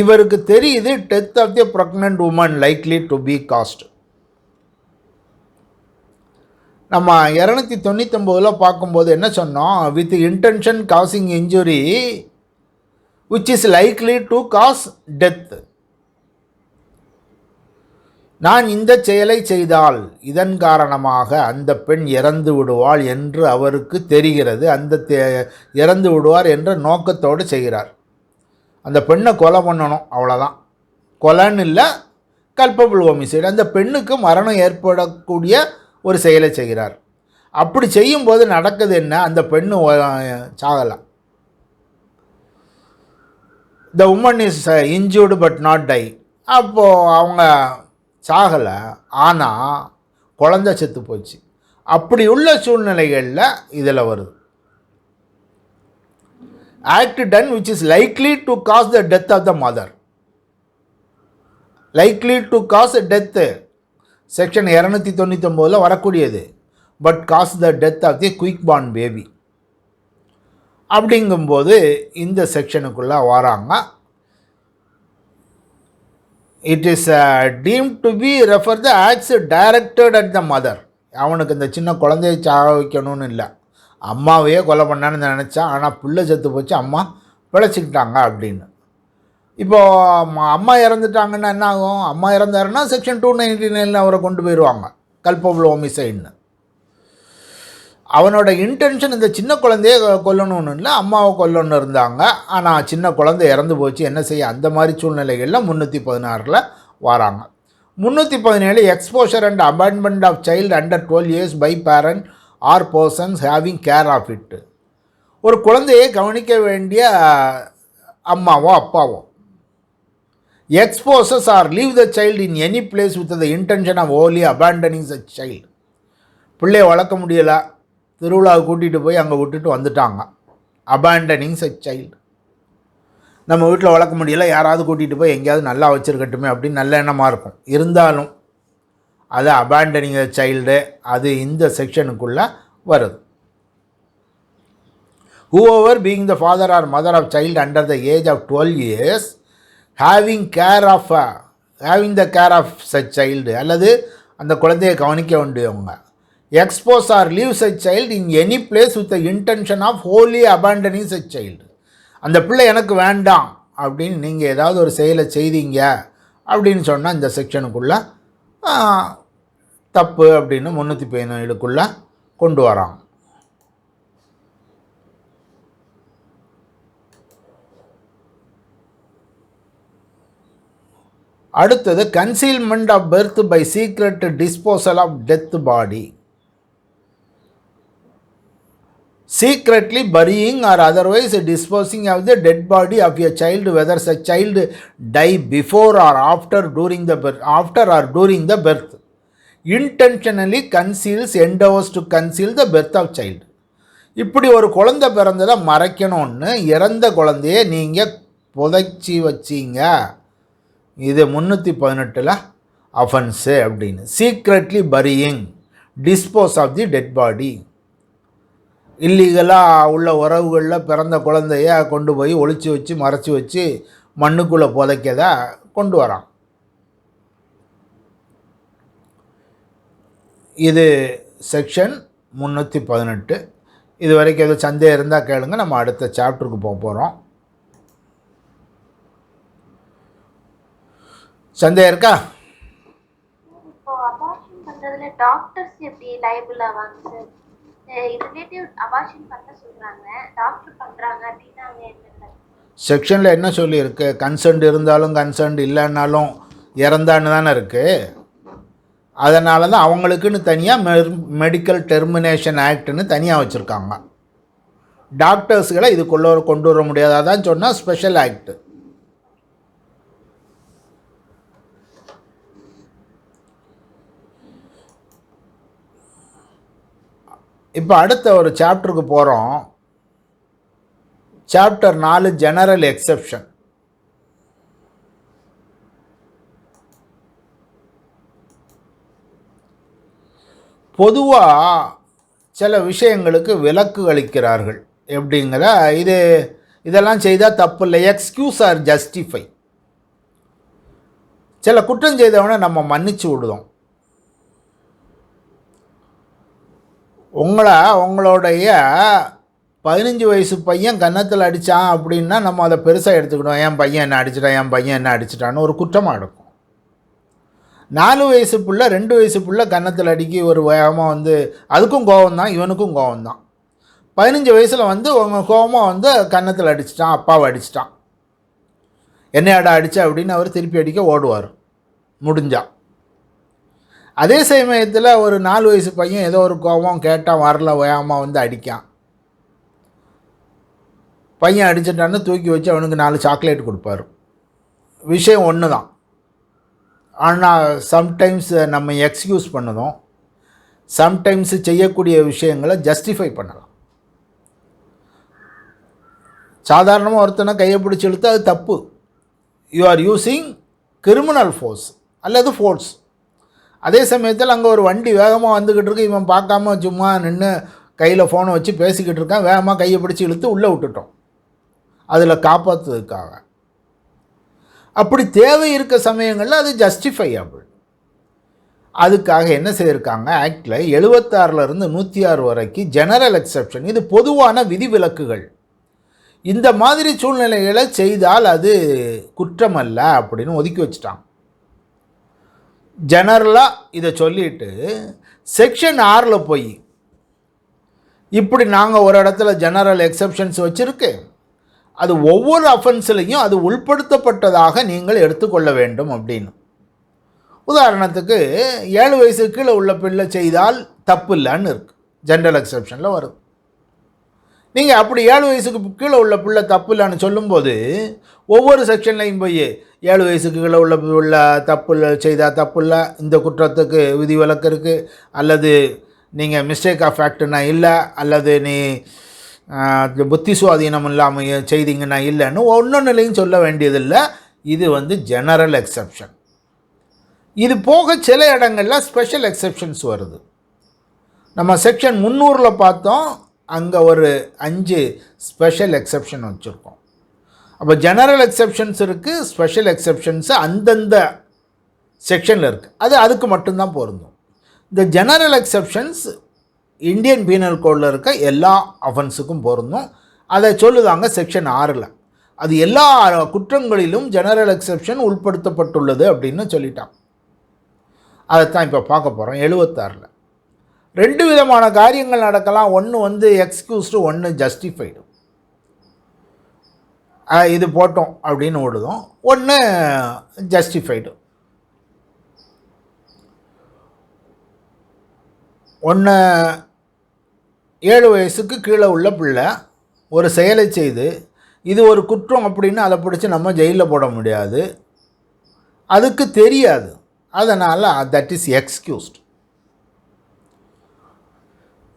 இவருக்கு தெரியுது death of the pregnant woman likely to be caused. நம்ம 299 பார்க்கும்போது என்ன சொன்னோம்? With intention causing injury which is likely to cause death. நான் இந்த செயலை செய்தால் இதன் காரணமாக அந்த பெண் இறந்து விடுவாள் என்று அவருக்கு தெரிகிறது. இறந்து விடுவார் என்ற நோக்கத்தோடு செய்கிறார். அந்த பெண்ணை கொலை பண்ணணும், அவ்வளோதான். கொலைன்னு இல்லை, கல்பபிள் ஹோமிசைடு. அந்த பெண்ணுக்கு மரணம் ஏற்படக்கூடிய ஒரு செயலை செய்கிறார். அப்படி செய்யும்போது நடக்குது என்ன? அந்த பெண்ணு சாகலாம். The woman is injured but not die. அப்போது அவங்க சாகலை, ஆனால் குழந்தை செத்து போச்சு. அப்படி உள்ள சூழ்நிலைகளில் இதில் வருது act done which is likely to cause the death of the mother. Likely to cause death section 299 வரக்கூடியது. But cause the death of the quick born baby அப்படிங்கும்போது இந்த செக்ஷனுக்குள்ளே வராங்க. It is deemed to be refer the acts directed at the mother. அவனுக்கு இந்த சின்ன குழந்தையை சாக வைக்கணும்னு இல்லை, அம்மாவையே கொலை பண்ணான்னு நினச்சான். ஆனால் பிள்ளை செத்து போச்சு, அம்மா பிழைச்சிக்கிட்டாங்க அப்படின்னு. இப்போது அம்மா இறந்துட்டாங்கன்னா என்ன ஆகும்? அம்மா இறந்தாருன்னா செக்ஷன் 299 அவரை கொண்டு போயிடுவாங்க, கல்பபிள் ஹோமிசைடுன்னு. அவனோட இன்டென்ஷன் இந்த சின்ன குழந்தைய கொல்லணும்னு இல்லை, அம்மாவை கொல்லணுன்னு இருந்தாங்க. ஆனால் சின்ன குழந்தை இறந்து போச்சு, என்ன செய்ய? அந்த மாதிரி சூழ்நிலைகளில் 316 வராங்க. 317 exposure and abandonment of child under 12 years by parent or persons having care of it. ஒரு குழந்தையை கவனிக்க வேண்டிய அம்மாவோ அப்பாவோ. Exposes or leave the child in any place with the intention of only abandoning the child. பிள்ளையை வளர்க்க முடியலை, திருவிழாவுக்கு கூட்டிகிட்டு போய் அங்கே விட்டுட்டு வந்துட்டாங்க. Abandoning such child. நம்ம வீட்டில் வளர்க்க முடியல, யாராவது கூட்டிகிட்டு போய் எங்கேயாவது நல்லா வச்சுருக்கட்டுமே அப்படின்னு நல்ல எண்ணமாக இருக்கும். இருந்தாலும் அது அபாண்டனிங் சைல்டு, அது இந்த செக்ஷனுக்குள்ளே வருது. Whoever being the father or mother of child under the age of 12 years having the care of such child, அல்லது அந்த குழந்தையை கவனிக்க வேண்டியவங்க, expose or leave such child in any place with the intention of wholly abandoning such child. அந்த பிள்ளை எனக்கு வேண்டாம் அப்படின்னு நீங்கள் ஏதாவது ஒரு செயலை செய்தீங்க அப்படின்னு சொன்னால் இந்த செக்ஷனுக்குள்ளே தப்பு அப்படின்னு 317க்குள்ளே கொண்டு வராங்க. அடுத்தது concealment of birth by secret disposal of death body. Secretly burying or otherwise disposing of the dead body of a child, whether such child die before or after during the birth, intentionally conceals, endeavors to conceal the birth of child. இப்படி ஒரு குழந்தை பிறந்ததை மறைக்கணும்னு இறந்த குழந்தைய நீங்கள் புதைச்சி வச்சிங்க, இது 318 offence அப்படின்னு. Secretly burying, dispose of the dead body. இல்லீகலாக உள்ள உறவுகளில் பிறந்த குழந்தைய கொண்டு போய் ஒளிச்சு வச்சு மறைச்சி வச்சு மண்ணுக்குள்ளே புதைக்கதை கொண்டு வரான். இது செக்ஷன் 318. இது வரைக்கும் எதுவும் சந்தேகம் இருந்தால் கேளுங்க, நம்ம அடுத்த சாப்டருக்கு போக போகிறோம். சந்தேகம் இருக்கா? டாக்டர்ஸ் எப்படி லைபிள் ஆவாங்க சார்? ரிலேட்டிவ் அபார்ஷன் பண்ண சொல்றாங்க, டாக்டர் பண்றாங்க அப்படின்னா அவங்க என்ன செக்ஷனில் என்ன சொல்லியிருக்கு? கன்சென்ட் இருந்தாலும் கன்சென்ட் இல்லைன்னாலும் இறந்தான்னு தானே இருக்குது. அதனால தான் அவங்களுக்குன்னு தனியாக மெடிக்கல் டெர்மினேஷன் ஆக்ட்னு தனியாக வச்சுருக்காங்க. டாக்டர்ஸ்களை இதுக்குள்ளே கொண்டு வர முடியாதான் சொன்னால் ஸ்பெஷல் ஆக்ட். இப்போ அடுத்த ஒரு சாப்டருக்கு போகிறோம். Chapter 4 general exception. பொதுவாக சில விஷயங்களுக்கு விலக்கு அளிக்கிறார்கள். எப்படிங்கிற இதெல்லாம் செய்தால் தப்பு இல்லை, எக்ஸ்கியூஸ் ஆர் ஜஸ்டிஃபை. சில குற்றம் செய்தவனை நம்ம மன்னிச்சு விடுதோம். உங்களுடைய 15 வயசு பையன் கன்னத்தில் அடித்தான் அப்படின்னா நம்ம அதை பெருசாக எடுத்துக்கிட்டோம். என் பையன் என்ன அடிச்சிட்டான்னு ஒரு குற்றமாக இருக்கும். 4 வயசு பிள்ளை 2 வயசு பிள்ளை கன்னத்தில் அடிக்கி ஒரு வேகமாக அதுக்கும் கோபம் தான், இவனுக்கும் கோபம் தான். 15 வயசில் உங்கள் கோபமாக கன்னத்தில் அடிச்சிட்டான், அப்பாவை அடிச்சிட்டான். என்னையாடா அடித்தா அப்படின்னு அவர் திருப்பி அடிக்க ஓடுவார் முடிஞ்சால். அதே சமயத்தில் ஒரு 4 வயசு பையன் ஏதோ ஒரு கோபம் கேட்டால் வரல, வேகமாக அடிக்கான். பையன் அடிச்சிட்டான்னு தூக்கி வச்சு அவனுக்கு 4 சாக்லேட் கொடுப்பார். விஷயம் ஒன்று தான். ஆனால் சம்டைம்ஸ் நம்ம எக்ஸ்கியூஸ் பண்ணுதோம், சம்டைம்ஸ் செய்யக்கூடிய விஷயங்களை ஜஸ்டிஃபை பண்ணலாம். சாதாரணமாக ஒருத்தனை கையை பிடிச்சி இழுத்து அது தப்பு. You are using criminal force அல்லது ஃபோர்ஸ். அதே சமயத்தில் அங்கே ஒரு வண்டி வேகமாக வந்துக்கிட்டு இருக்கு, இவன் பார்க்காம சும்மா நின்று கையில் ஃபோனை வச்சு பேசிக்கிட்டு இருக்கான், வேகமாக கையை பிடிச்சி இழுத்து உள்ளே விட்டுட்டோம் அதில் காப்பாற்றுறதுக்காக. அப்படி தேவை இருக்க சமயங்களில் அது ஜஸ்டிஃபையபிள். அதுக்காக என்ன செய்திருக்காங்க, ஆக்டில் 76லேருந்து 106 வரைக்கும் ஜெனரல் எக்ஸெப்ஷன். இது பொதுவான விதிவிலக்குகள். இந்த மாதிரி சூழ்நிலைகளை செய்தால் அது குற்றம் அல்ல அப்படின்னு ஒதுக்கி வச்சுட்டாங்க. ஜெனரலாக இதை சொல்லிவிட்டு செக்ஷன் 6 போய் இப்படி நாங்கள் ஒரு இடத்துல ஜெனரல் எக்ஸெப்ஷன்ஸ் வச்சுருக்கு, அது ஒவ்வொரு அஃபென்ஸ்லையும் அது உள்படுத்தப்பட்டதாக நீங்கள் எடுத்துக்கொள்ள வேண்டும் அப்படின்னு. உதாரணத்துக்கு 7 வயசுக்கு கீழே உள்ள பிள்ளை செய்தால் தப்பு இல்லைன்னு இருக்குது, ஜெனரல் எக்ஸெப்ஷனில் வருது. நீங்கள் அப்படி 7 வயசுக்கு கீழே உள்ள பிள்ளை தப்பு இல்லைன்னு சொல்லும்போது ஒவ்வொரு செக்ஷன்லையும் போய் 7 வயசுக்கு கீழே உள்ள தப்பு செய்தால் தப்பு இல்லை, இந்த குற்றத்துக்கு விதிவிலக்கு இருக்குது, அல்லது நீங்கள் மிஸ்டேக் ஆஃப் ஃபேக்ட்னா இல்லை, அல்லது நீ புத்தி சுவாதீனம் இல்லாமல் செய்தீங்கன்னா இல்லைன்னு ஒன்றுலையும் சொல்ல வேண்டியதில்லை. இது வந்து ஜெனரல் எக்ஸெப்ஷன். இது போக சில இடங்களில் ஸ்பெஷல் எக்ஸெப்ஷன்ஸ் வருது. நம்ம செக்ஷன் 300 பார்த்தோம், அங்கே ஒரு 5 ஸ்பெஷல் எக்ஸெப்ஷன் வச்சுருக்கோம். அப்போ ஜெனரல் எக்ஸெப்ஷன்ஸ் இருக்குது, ஸ்பெஷல் எக்ஸெப்ஷன்ஸு அந்தந்த செக்ஷனில் இருக்குது. அதுக்கு மட்டும்தான் பொருந்தும். இந்த ஜெனரல் எக்ஸெப்ஷன்ஸ் இந்தியன் பீனல் கோடில் இருக்க எல்லா அஃபென்ஸுக்கும் பொருந்தும். அதை சொல்லுதாங்க செக்ஷன் 6. அது எல்லா குற்றங்களிலும் ஜெனரல் எக்ஸெப்ஷன் உட்படுத்தப்பட்டுள்ளது அப்படின்னு சொல்லிட்டான். அதைத்தான் இப்போ பார்க்க போகிறோம். 76 2 விதமான காரியங்கள் நடக்கலாம். ஒன்று வந்து எக்ஸ்கியூஸ்டு, ஒன்று ஜஸ்டிஃபைடு. இது போட்டோம் அப்படின்னு விடுதோம். ஒன்று ஜஸ்டிஃபைடு. ஒன்று 7 வயசுக்கு கீழே உள்ள பிள்ளை ஒரு செயலை செய்து இது ஒரு குற்றம் அப்படின்னு அதை பிடிச்சி நம்ம ஜெயிலில் போட முடியாது, அதுக்கு தெரியாது, அதனால் தட் இஸ் எக்ஸ்கியூஸ்ட்.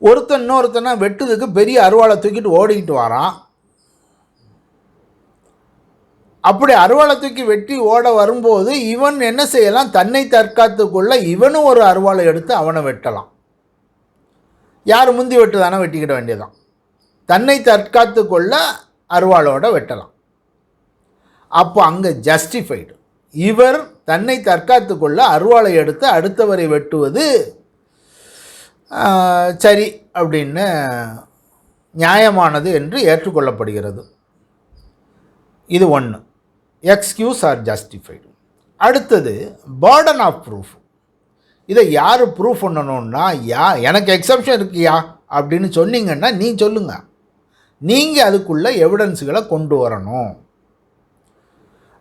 ஒருத்தன் இன்னொருத்தனை வெட்டுறதுக்கு பெரிய அருவாளை தூக்கிட்டு ஓடிக்கிட்டு வரான். அப்படி அருவாளை தூக்கி வெட்டி ஓட வரும்போது இவன் என்ன செய்யலாம், தன்னை தற்காத்துக்குள்ள இவனும் ஒரு அருவாளை எடுத்து அவனை வெட்டலாம். யார் முந்தி வெட்டுதானே வெட்டிக்கிட வேண்டியதான். தன்னை தற்காத்து கொள்ள அருவாளோட வெட்டலாம். அப்போ அங்கே ஜஸ்டிஃபைடு. இவர் தன்னை தற்காத்து கொள்ள அருவாளை எடுத்து அடுத்தவரை வெட்டுவது சரி அப்படின்னு நியாயமானது என்று ஏற்றுக்கொள்ளப்படுகிறது. இது ஒன்று, எக்ஸ்கியூஸ் ஆர் ஜஸ்டிஃபைடு. அடுத்தது பர்டன் ஆஃப் ப்ரூஃப். இதை யார் ப்ரூஃப் பண்ணணுன்னா, எனக்கு எக்ஸப்ஷன் இருக்கியா அப்படின்னு சொன்னீங்கன்னா நீ சொல்லுங்கள், நீங்கள் அதுக்குள்ளே எவிடன்ஸுகளை கொண்டு வரணும்.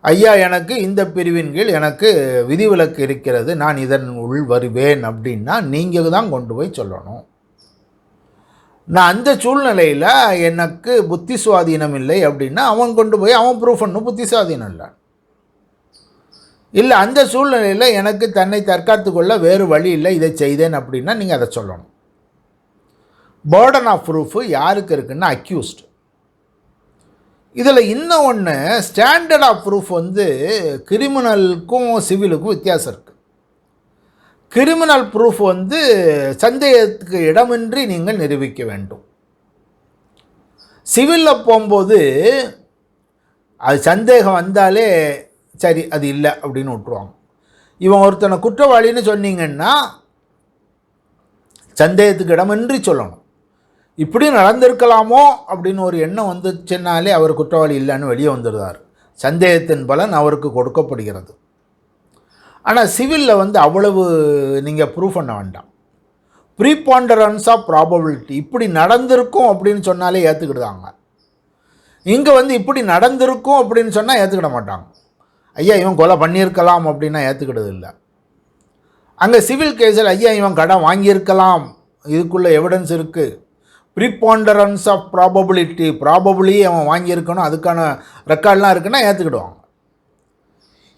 ஐயா, எனக்கு இந்த பிரிவின் கீழ் எனக்கு விதிவிலக்கு இருக்கிறது, நான் இதன் உள் வருவேன் அப்படின்னா நீங்கள் தான் கொண்டு போய் சொல்லணும். நான் அந்த சூழ்நிலையில் எனக்கு புத்தி சுவாதீனம் இல்லை அப்படின்னா அவன் கொண்டு போய் அவன் ப்ரூஃப் பண்ணணும் புத்தி சுவாதீனம் இல்லை. இல்லை அந்த சூழ்நிலையில் எனக்கு தன்னை தற்காத்து கொள்ள வேறு வழி இல்லை, இதை செய்தேன் அப்படின்னா நீங்கள் அதை சொல்லணும். பர்டன் ஆஃப் ப்ரூஃபு யாருக்கு இருக்குன்னா அக்யூஸ்டு. இதில் இன்னும் ஒன்று, ஸ்டாண்டர்ட் ஆஃப் ப்ரூஃப் வந்து கிரிமினலுக்கும் சிவிலுக்கும் வித்தியாசம் இருக்குது. கிரிமினல் ப்ரூஃப் வந்து சந்தேகத்துக்கு இடமின்றி நீங்கள் நிரூபிக்க வேண்டும். சிவிலில் போகும்போது அது சந்தேகம் வந்தாலே சரி அது இல்லை அப்படின்னு விட்டுருவாங்க. இவன் ஒருத்தனை குற்றவாளின்னு சொன்னீங்கன்னா சந்தேகத்துக்கு இடமின்றி சொல்லணும். இப்படி நடந்திருக்கலாமோ அப்படின்னு ஒரு எண்ணம் வந்துச்சுன்னாலே அவர் குற்றவாளி இல்லைன்னு வெளியே வந்துடுறார். சந்தேகத்தின் பலன் அவருக்கு கொடுக்கப்படுகிறது. ஆனால் சிவிலில் வந்து அவ்வளவு நீங்கள் ப்ரூவ் பண்ண வேண்டாம். ப்ரீபாண்டரன்ஸ் ஆஃப் ப்ராபபிலிட்டி, இப்படி நடந்திருக்கும் அப்படின்னு சொன்னாலே ஏற்றுக்கிடுதாங்க. இங்கே வந்து இப்படி நடந்திருக்கும் அப்படின்னு சொன்னால் ஏற்றுக்கிட மாட்டாங்க. ஐயா இவன் கொலை பண்ணியிருக்கலாம் அப்படின்னா ஏற்றுக்கிட்டது இல்லை. அங்கே சிவில் கேஸில் ஐயா இவன் கடன் வாங்கியிருக்கலாம், இதுக்குள்ளே எவிடன்ஸ் இருக்குது, ப்ரீபாண்டரன்ஸ் ஆஃப் ப்ராபபிலிட்டி, ப்ராபபிளி அவன் வாங்கியிருக்கணும், அதுக்கான ரெக்கார்ட்லாம் இருக்குன்னா ஏற்றுக்கிடுவாங்க.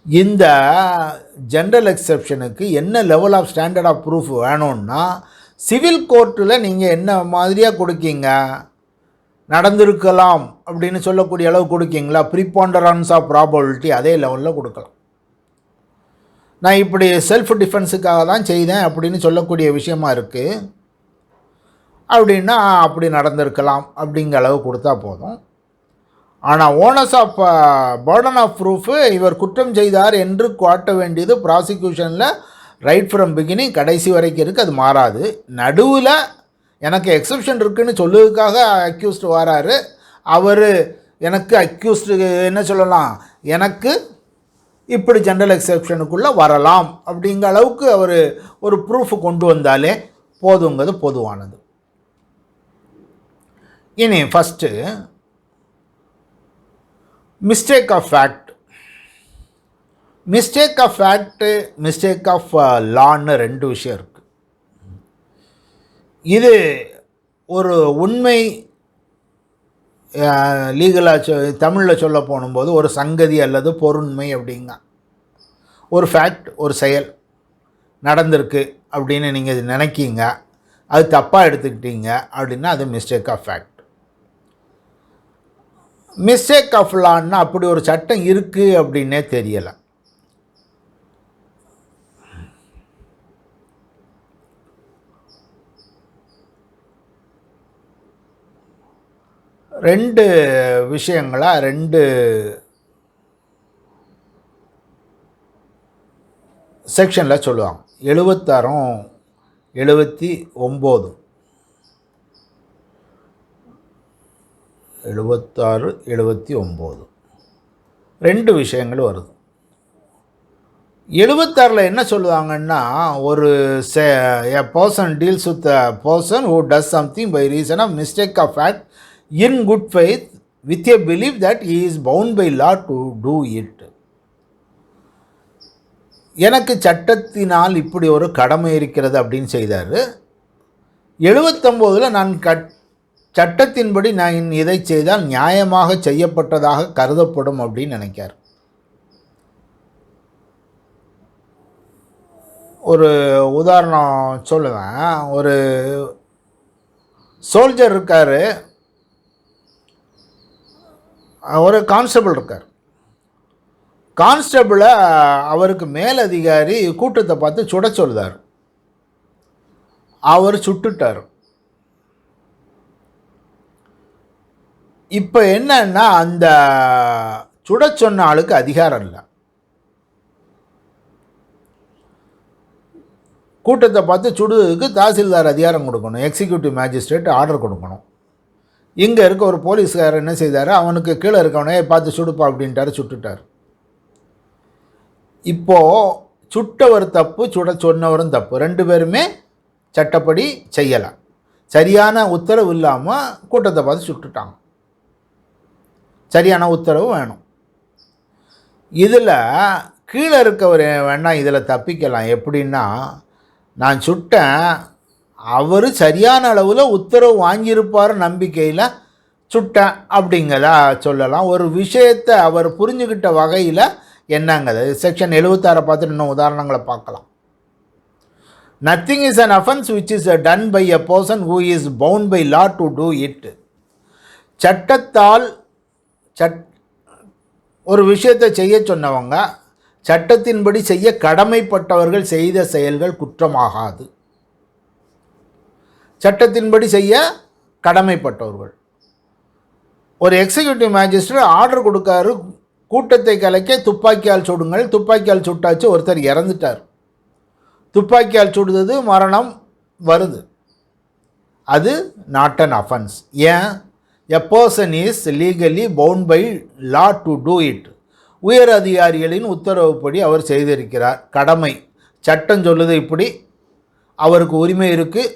இந்த ஜென்ரல் எக்ஸெப்ஷனுக்கு என்ன level of standard of proof வேணும்னா, சிவில் கோர்ட்டில் நீங்கள் என்ன மாதிரியாக கொடுக்கீங்க, நடந்திருக்கலாம் அப்படின்னு சொல்லக்கூடிய அளவு கொடுக்கீங்களா, ப்ரீபாண்டரன்ஸ் ஆஃப் ப்ராபபிலிட்டி அதே லெவலில் கொடுக்கலாம். நான் இப்படி செல்ஃப் டிஃபென்ஸுக்காக தான் செய்தேன் அப்படின்னு சொல்லக்கூடிய விஷயமா இருக்குது அப்படின்னா அப்படி நடந்திருக்கலாம் அப்படிங்கிற அளவு கொடுத்தா போதும். ஆனால் onus of burden of proof இவர் குற்றம் செய்தார் என்று காட்ட வேண்டியது ப்ராசிக்யூஷனில் ரைட் ஃப்ரம் பிகினிங் கடைசி வரைக்கும் இருக்குது, அது மாறாது. நடுவில் எனக்கு எக்ஸப்ஷன் இருக்குதுன்னு சொல்லுவதுக்காக அக்யூஸ்டு வராரு. அவர் எனக்கு அக்யூஸ்டு என்ன சொல்லலாம், எனக்கு இப்படி ஜென்ரல் எக்ஸப்ஷனுக்குள்ளே வரலாம் அப்படிங்கிற அளவுக்கு அவர் ஒரு ப்ரூஃப் கொண்டு வந்தாலே போதுங்கிறது பொதுவானது. இனி first mistake of fact. Mistake of fact, mistake of லான்னு 2 விஷயம் இருக்குது. இது ஒரு உண்மை லீகலாக தமிழில் சொல்ல போகும்போது ஒரு சங்கதி அல்லது பொருண்மை அப்படிங்க. ஒரு ஃபேக்ட், ஒரு செயல் நடந்திருக்கு அப்படின்னு நீங்கள் நினைக்கிங்க, அது தப்பாக எடுத்துக்கிட்டீங்க அப்படின்னா அது mistake of fact. Mistake of லான்னா அப்படி ஒரு சட்டம் இருக்குது அப்படின்னே தெரியலை. ரெண்டு விஷயங்களாக ரெண்டு செக்ஷனில் சொல்லுவாங்க. 76 79 76 79 ரெண்டு விஷயங்கள் வருது. 76 என்ன சொல்லுவாங்கன்னா, ஒரு a person deals with a person who does something by reason of mistake of fact in good faith with a belief that he is bound by law to do it. எனக்கு சட்டத்தினால் இப்படி ஒரு கடமை இருக்கிறது அப்படின்னு செய்தார். 79 நான் சட்டத்தின்படி நான் இதை செய்தால் நியாயமாக செய்யப்பட்டதாக கருதப்படும் அப்படின்னு நினைக்கார். ஒரு உதாரணம் சொல்லுவேன். ஒரு சோல்ஜர் இருக்கார், ஒரு கான்ஸ்டபிள் இருக்கார். கான்ஸ்டபிளை அவருக்கு மேலதிகாரி கூட்டத்தை பார்த்து சுட சொல்லுதார். அவர் சுட்டுட்டார். இப்போ என்னன்னா, அந்த சுட சொன்ன ஆளுக்கு அதிகாரம் இல்லை. கூட்டத்தை பார்த்து சுடுறதுக்கு தாசில்தார் அதிகாரம் கொடுக்கணும், எக்ஸிக்யூட்டிவ் மேஜிஸ்ட்ரேட் ஆர்டர் கொடுக்கணும். இங்கே இருக்க ஒரு போலீஸ்காரர் என்ன செய்தார், அவனுக்கு கீழே இருக்கவனே பார்த்து சுடுப்பா அப்படின்ட்டார், சுட்டுட்டார். இப்போது சுட்டவர் தப்பு, சுட சொன்னவரும் தப்பு, ரெண்டு பேருமே சட்டப்படி செய்யலாம். சரியான உத்தரவு இல்லாமல் கூட்டத்தை பார்த்து சுட்டுட்டாங்க. சரியான உத்தரவு வேணும். இதில் கீழே இருக்கவர் வேணால் இதில் தப்பிக்கலாம். எப்படின்னா, நான் சுட்டேன், அவர் சரியான அளவில் உத்தரவு வாங்கியிருப்பார் நம்பிக்கையில் சுட்டேன் அப்படிங்கிறதா சொல்லலாம். ஒரு விஷயத்தை அவர் புரிஞ்சுக்கிட்ட வகையில் என்னங்கிறது செக்ஷன் 76 பார்த்துட்டு இன்னும் உதாரணங்களை பார்க்கலாம். Nothing is an offence which is done by a person who is bound by law to do it. சட்டத்தால் ஒரு விஷயத்தை செய்ய சொன்னவங்க சட்டத்தின்படி செய்ய கடமைப்பட்டவர்கள் செய்த செயல்கள் குற்றமாகாது. சட்டத்தின்படி செய்ய கடமைப்பட்டவர்கள். ஒரு எக்ஸிக்யூட்டிவ் மேஜிஸ்ட்ரேட் ஆர்டர் கொடுக்காரு, கூட்டத்தை கலைக்க துப்பாக்கியால் சுடுங்கள். துப்பாக்கியால் சுட்டாச்சு, ஒருத்தர் இறந்துட்டார். துப்பாக்கியால் சுடுறது மரணம் வருது, அது நாட் அன் அஃபென்ஸ். ஏன்? A person is legally bound by law to do it. உயர் அதிகாரிகளின் உத்தரவுப்படி அவர் செய்திருக்கிறார். கடமை, சட்டம் சொல்லுது இப்படி, அவருக்கு உரிமை இருக்குது,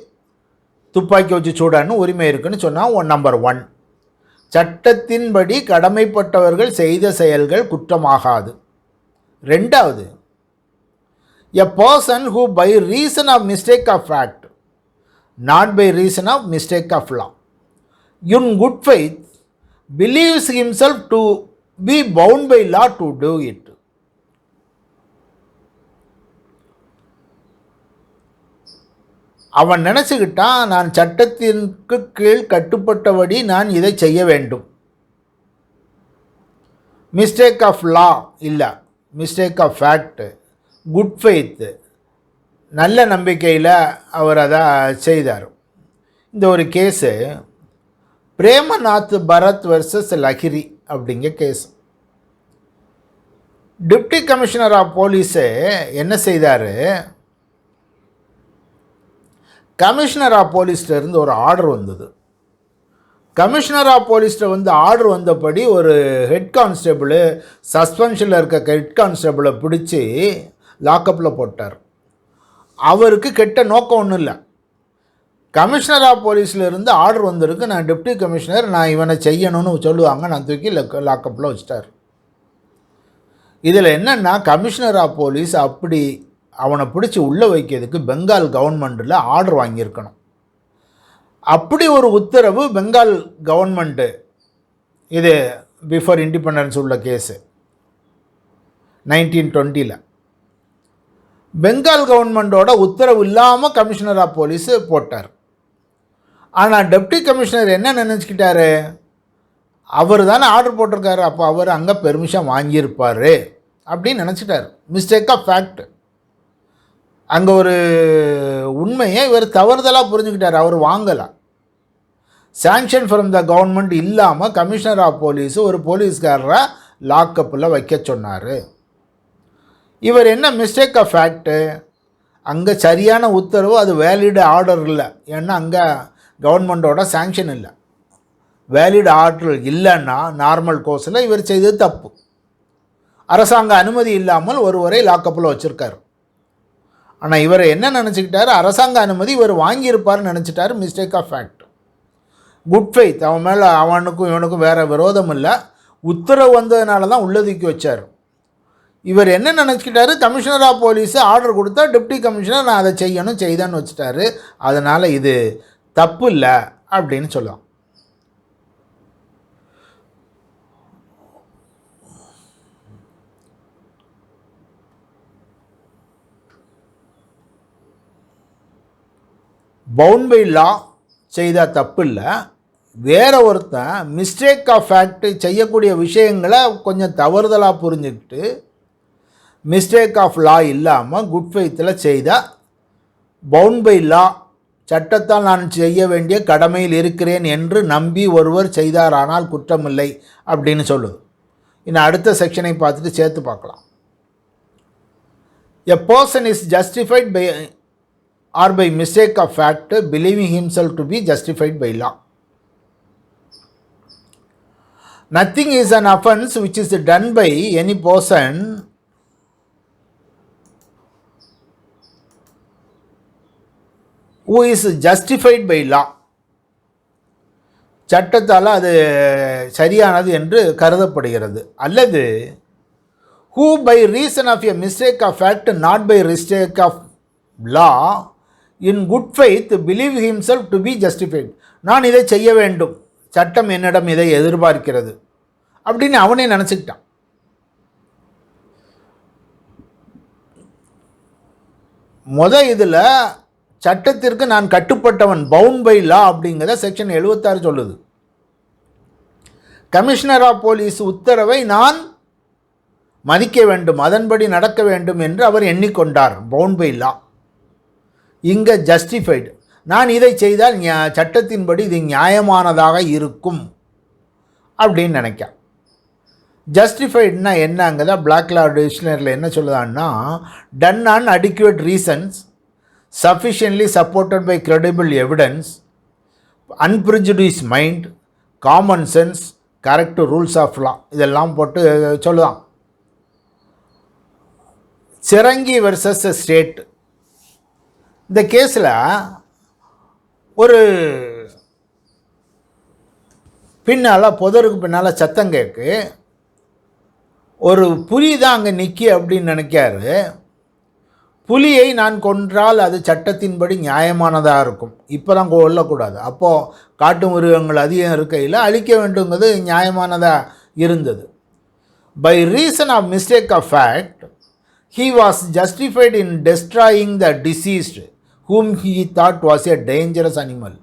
துப்பாக்கி வச்சு சூடான்னு உரிமை இருக்குன்னு சொன்னால் நம்பர் 1. சட்டத்தின்படி கடமைப்பட்டவர்கள் செய்த செயல்கள் குற்றமாகாது. 2வது, a person who by reason of mistake of fact, not by reason of mistake of law, in good faith believes himself to be bound by law to do it. அவன் நினச்சிக்கிட்டான், நான் சட்டத்திற்கு கீழ் கட்டுப்பட்டபடி நான் இதை செய்ய வேண்டும். மிஸ்டேக் ஆஃப் லா இல்லை, mistake of fact, good faith, நல்ல நம்பிக்கையில் அவர் அதை செய்தார். இந்த ஒரு கேஸு பிரேமநாத் பரத் வர்சஸ் லஹிரி அப்படிங்கிற case. Deputy commissioner of police என்ன செய்தார், கமிஷனர் ஆஃப் போலீஸ்லேருந்து ஒரு ஆர்டர் வந்தது. கமிஷனர் ஆஃப் போலீஸில் ஆர்டர் வந்தபடி ஒரு ஹெட் கான்ஸ்டபிள், சஸ்பென்ஷனில் இருக்க ஹெட் கான்ஸ்டபிளை பிடிச்சி லாக்கப்பில் போட்டார். அவருக்கு கெட்ட நோக்கம் ஒன்றும் இல்லை. கமிஷனர் ஆஃப் போலீஸ்லேருந்து ஆர்டர் வந்திருக்கு, நான் டிப்டி கமிஷனர், நான் இவனை செய்யணும்னு சொல்லுவாங்க, நான் தூக்கி லாக்கப்பில் வச்சிட்டார். இதில் என்னென்னா, கமிஷனர் ஆஃப் போலீஸ் அப்படி அவனை பிடிச்சி உள்ளே வைக்கிறதுக்கு பெங்கால் கவர்மெண்ட்டில் ஆர்டர் வாங்கியிருக்கணும். அப்படி ஒரு உத்தரவு பெங்கால் கவர்மெண்ட்டு, இது பிஃபோர் இண்டிபெண்டன்ஸ் உள்ள கேஸு 1920, பெங்கால் கவர்மெண்ட்டோட உத்தரவு இல்லாமல் கமிஷனர் ஆஃப் போலீஸு போட்டார். ஆனால் டெப்டி கமிஷனர் என்ன நினச்சிக்கிட்டாரு, அவர் தானே ஆர்டர் போட்டிருக்காரு, அப்போ அவர் அங்கே பெர்மிஷன் வாங்கியிருப்பார் அப்படின்னு நினச்சிட்டார். Mistake of fact. அங்கே ஒரு உண்மையை இவர் தவறுதலாக புரிஞ்சுக்கிட்டார். அவர் வாங்கலாம். சாங்ஷன் ஃப்ரம் த கவர்மெண்ட் இல்லாமல் கமிஷனர் ஆஃப் போலீஸு ஒரு போலீஸ்காரரை லாக்கப்பில் வைக்க சொன்னார். இவர் என்ன மிஸ்டேக் ஆஃப் ஃபேக்ட்டு, அங்கே சரியான உத்தரவு, அது வேலிட் ஆர்டர் இல்லை. ஏன்னா அங்கே கவர்மெண்ட்டோட சாங்ஷன் இல்லை. வேலிட் ஆர்டர் இல்லைன்னா நார்மல் கோர்ஸில் இவர் செய்தது தப்பு. அரசாங்க அனுமதி இல்லாமல் ஒருவரை லாக்கப்பில் வச்சுருக்காரு. ஆனால் இவர் என்ன நினச்சிக்கிட்டாரு, அரசாங்க அனுமதி இவர் வாங்கியிருப்பார்னு நினச்சிட்டாரு. Mistake of fact. Good faith. அவன் மேலே அவனுக்கும் இவனுக்கும் வேறு விரோதம் இல்லை. உத்தரவு வந்ததுனால தான் உள்ளதுக்கி வச்சார். இவர் என்ன நினச்சிக்கிட்டாரு, கமிஷனர் ஆஃப் போலீஸு ஆர்டர் கொடுத்தா டெப்டி கமிஷனர் நான் அதை செய்யணும் செய்தான்னு வச்சுட்டாரு. அதனால் இது தப்பு இல்லை அப்படின்னு சொல்லலாம். பவுண்ட் பை லா செய்தால் தப்பு இல்லை. வேற ஒருத்தன் மிஸ்டேக் ஆஃப் ஃபேக்ட் செய்யக்கூடிய விஷயங்களை கொஞ்சம் தவறுதலாக புரிஞ்சுக்கிட்டு மிஸ்டேக் ஆஃப் லா இல்லாமல் குட் ஃபெய்த்தில் செய்தால் பவுண்ட் பை லா, சட்டத்தால் நான் செய்ய வேண்டிய கடமையில் இருக்கிறேன் என்று நம்பி ஒருவர் செய்தாரானால் குற்றமில்லை அப்படின்னு சொல்லுது. இன்னும் அடுத்த செக்ஷனை பார்த்துட்டு சேர்த்து பார்க்கலாம். A person is justified by or by mistake of fact believing himself to be justified by law. Nothing is an offence which is done by any person who is justified by law. சட்டத்தால் அது சரியானது என்று கருதப்படுகிறது. அல்லது who by reason of a mistake of fact not by mistake of law in good faith believe himself to be justified. நான் இதை செய்ய வேண்டும், சட்டம் என்னிடம் இதை எதிர்பார்க்கிறது அப்படின்னு அவனே நினச்சிக்கிட்டான். இதில் சட்டத்திற்கு நான் கட்டுப்பட்டவன், பவுண்ட் பை லா அப்படிங்கிறத செக்ஷன் 76 சொல்லுது. கமிஷனர் ஆஃப் போலீஸ் உத்தரவை நான் மதிக்க வேண்டும், அதன்படி நடக்க வேண்டும் என்று அவர் எண்ணிக்கொண்டார். பவுண்ட் பை லா. இங்கே ஜஸ்டிஃபைடு, நான் இதை செய்தால் சட்டத்தின்படி இது நியாயமானதாக இருக்கும் அப்படின்னு நினைக்க. ஜஸ்டிஃபைடுனா என்னங்கிறத பிளாக் லா டிக்ஷனரியில் என்ன சொல்லுதான்னா, done on adequate reasons, sufficiently supported by credible evidence, unprejudiced mind, common sense, correct rules of law. இதெல்லாம் போட்டு சொல்லுதான். சிரங்கி வெர்சஸ் ஸ்டேட். இந்த கேஸில் ஒரு பின்னால் புதருக்கு பின்னால் சத்தம் கேட்கு, ஒரு புலி தான் அங்கே நிற்கி அப்படின்னு நினைக்காரு. புலியை நான் கொன்றால் அது சட்டத்தின்படி நியாயமானதாக இருக்கும், இப்போ தான் கொல்லக்கூடாது. அப்போது காட்டு மிருகங்கள் அதிகம் இருக்கையில் அழிக்க வேண்டுங்கிறது நியாயமானதாக இருந்தது. By reason of mistake of fact he was justified in destroying the deceased whom he thought was a dangerous animal.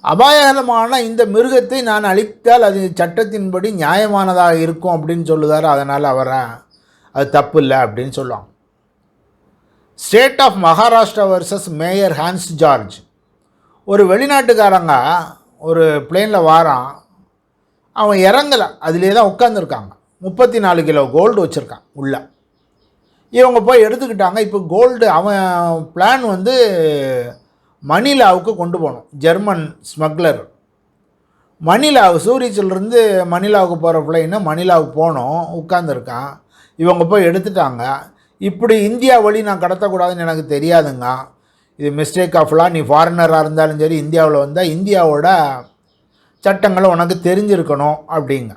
அபாயகரமான இந்த மிருகத்தை நான் அழித்தால் அது சட்டத்தின்படி நியாயமானதாக இருக்கும் அப்படின்னு சொல்லுதார். அதனால் அவரை அது தப்பு இல்லை அப்படின்னு சொல்லுவாங்க. State of Maharashtra versus Mayer Hans George. ஒரு வெளிநாட்டுக்காரங்க ஒரு பிளேனில் வாரான், அவன் இறங்கலை, அதிலே தான் உட்காந்துருக்காங்க. 34 கிலோ கோல்டு வச்சுருக்கான் உள்ள. இவங்க போய் எடுத்துக்கிட்டாங்க. இப்போ கோல்டு அவன் பிளான் வந்து மணிலாவுக்கு கொண்டு போகணும். ஜெர்மன் ஸ்மக்லர் மணிலாவு, சூரிச்சிலிருந்து மணிலாவுக்கு போகிற பிளைன்னு மணிலாவுக்கு போனோம், உட்காந்துருக்கான். இவங்க போய் எடுத்துட்டாங்க. இப்படி இந்தியா வழி நான் கடத்தக்கூடாதுன்னு எனக்கு தெரியாதுங்க, இது மிஸ்டேக் ஆஃப் லா, நீ ஃபாரினராக இருந்தாலும் சரி இந்தியாவில் வந்தால் இந்தியாவோட சட்டங்களை உனக்கு தெரிஞ்சிருக்கணும் அப்படிங்க.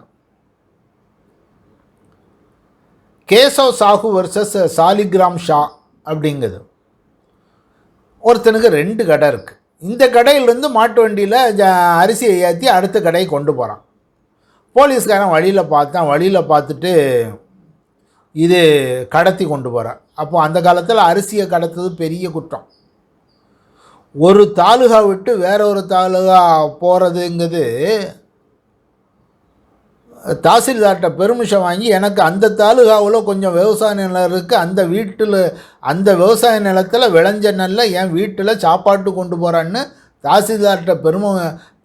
கேசவ் சாஹு வர்சஸ் சாலிகிராம் ஷா அப்படிங்குது. ஒருத்தனுக்கு 2 கடை இருக்குது. இந்த கடையிலேருந்து மாட்டு வண்டியில் அரிசியை ஏற்றி அடுத்த கடையை கொண்டு போகிறான். போலீஸ்காரன் வழியில் பார்த்துட்டு இது கடத்தி கொண்டு போகிறான். அப்போது அந்த காலத்தில் அரிசியை கடத்துறது பெரிய குற்றம். ஒரு தாலுகா விட்டு வேற ஒரு தாலுகா போகிறதுங்கிறது தாசில்தார்கிட்ட பெர்மிஷன் வாங்கி எனக்கு அந்த தாலுகாவில் கொஞ்சம் விவசாய நிலம் இருக்குது, அந்த வீட்டில் அந்த விவசாய நிலத்தில் விளைஞ்ச நெல்லை என் வீட்டில் சாப்பாட்டு கொண்டு போகிறான்னு தாசில்தார்கிட்ட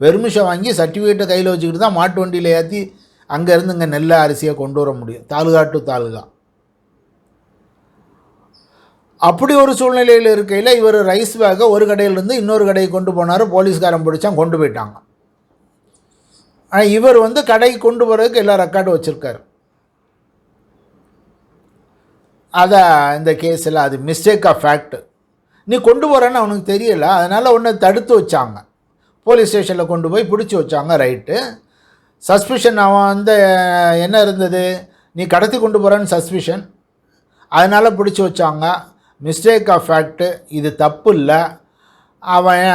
பெர்மிஷன் வாங்கி சர்டிஃபிகேட்டை கையில் வச்சுக்கிட்டு தான் மாட்டு வண்டியில் ஏற்றி அங்கேருந்து இங்கே நெல்லை அரிசியை கொண்டு வர முடியும், தாலுகா டு தாலுகா. அப்படி ஒரு சூழ்நிலையில் இருக்கையில் இவர் ரைஸ் பேக்கை ஒரு கடையிலேருந்து இன்னொரு கடையை கொண்டு போனார், போலீஸ்காரன் பிடிச்சான், கொண்டு போயிட்டாங்க. ஆனால் இவர் கடைக்கு கொண்டு போகிறதுக்கு எல்லா ரெக்கார்டும் வச்சுருக்காரு. அதை இந்த கேஸில் அது மிஸ்டேக் ஆஃப் ஃபேக்ட். நீ கொண்டு போகிறேன்னு அவனுக்கு தெரியலை, அதனால் ஒன்று தடுத்து வச்சாங்க, போலீஸ் ஸ்டேஷனில் கொண்டு போய் பிடிச்சி வச்சாங்க. ரைட்டு, சஸ்பிஷன் அவன் என்ன இருந்தது, நீ கடத்தி கொண்டு போகிறேன்னு சஸ்பிஷன், அதனால் பிடிச்சி வச்சாங்க. மிஸ்டேக் ஆஃப் ஃபேக்ட், இது தப்பு இல்லை. அவன்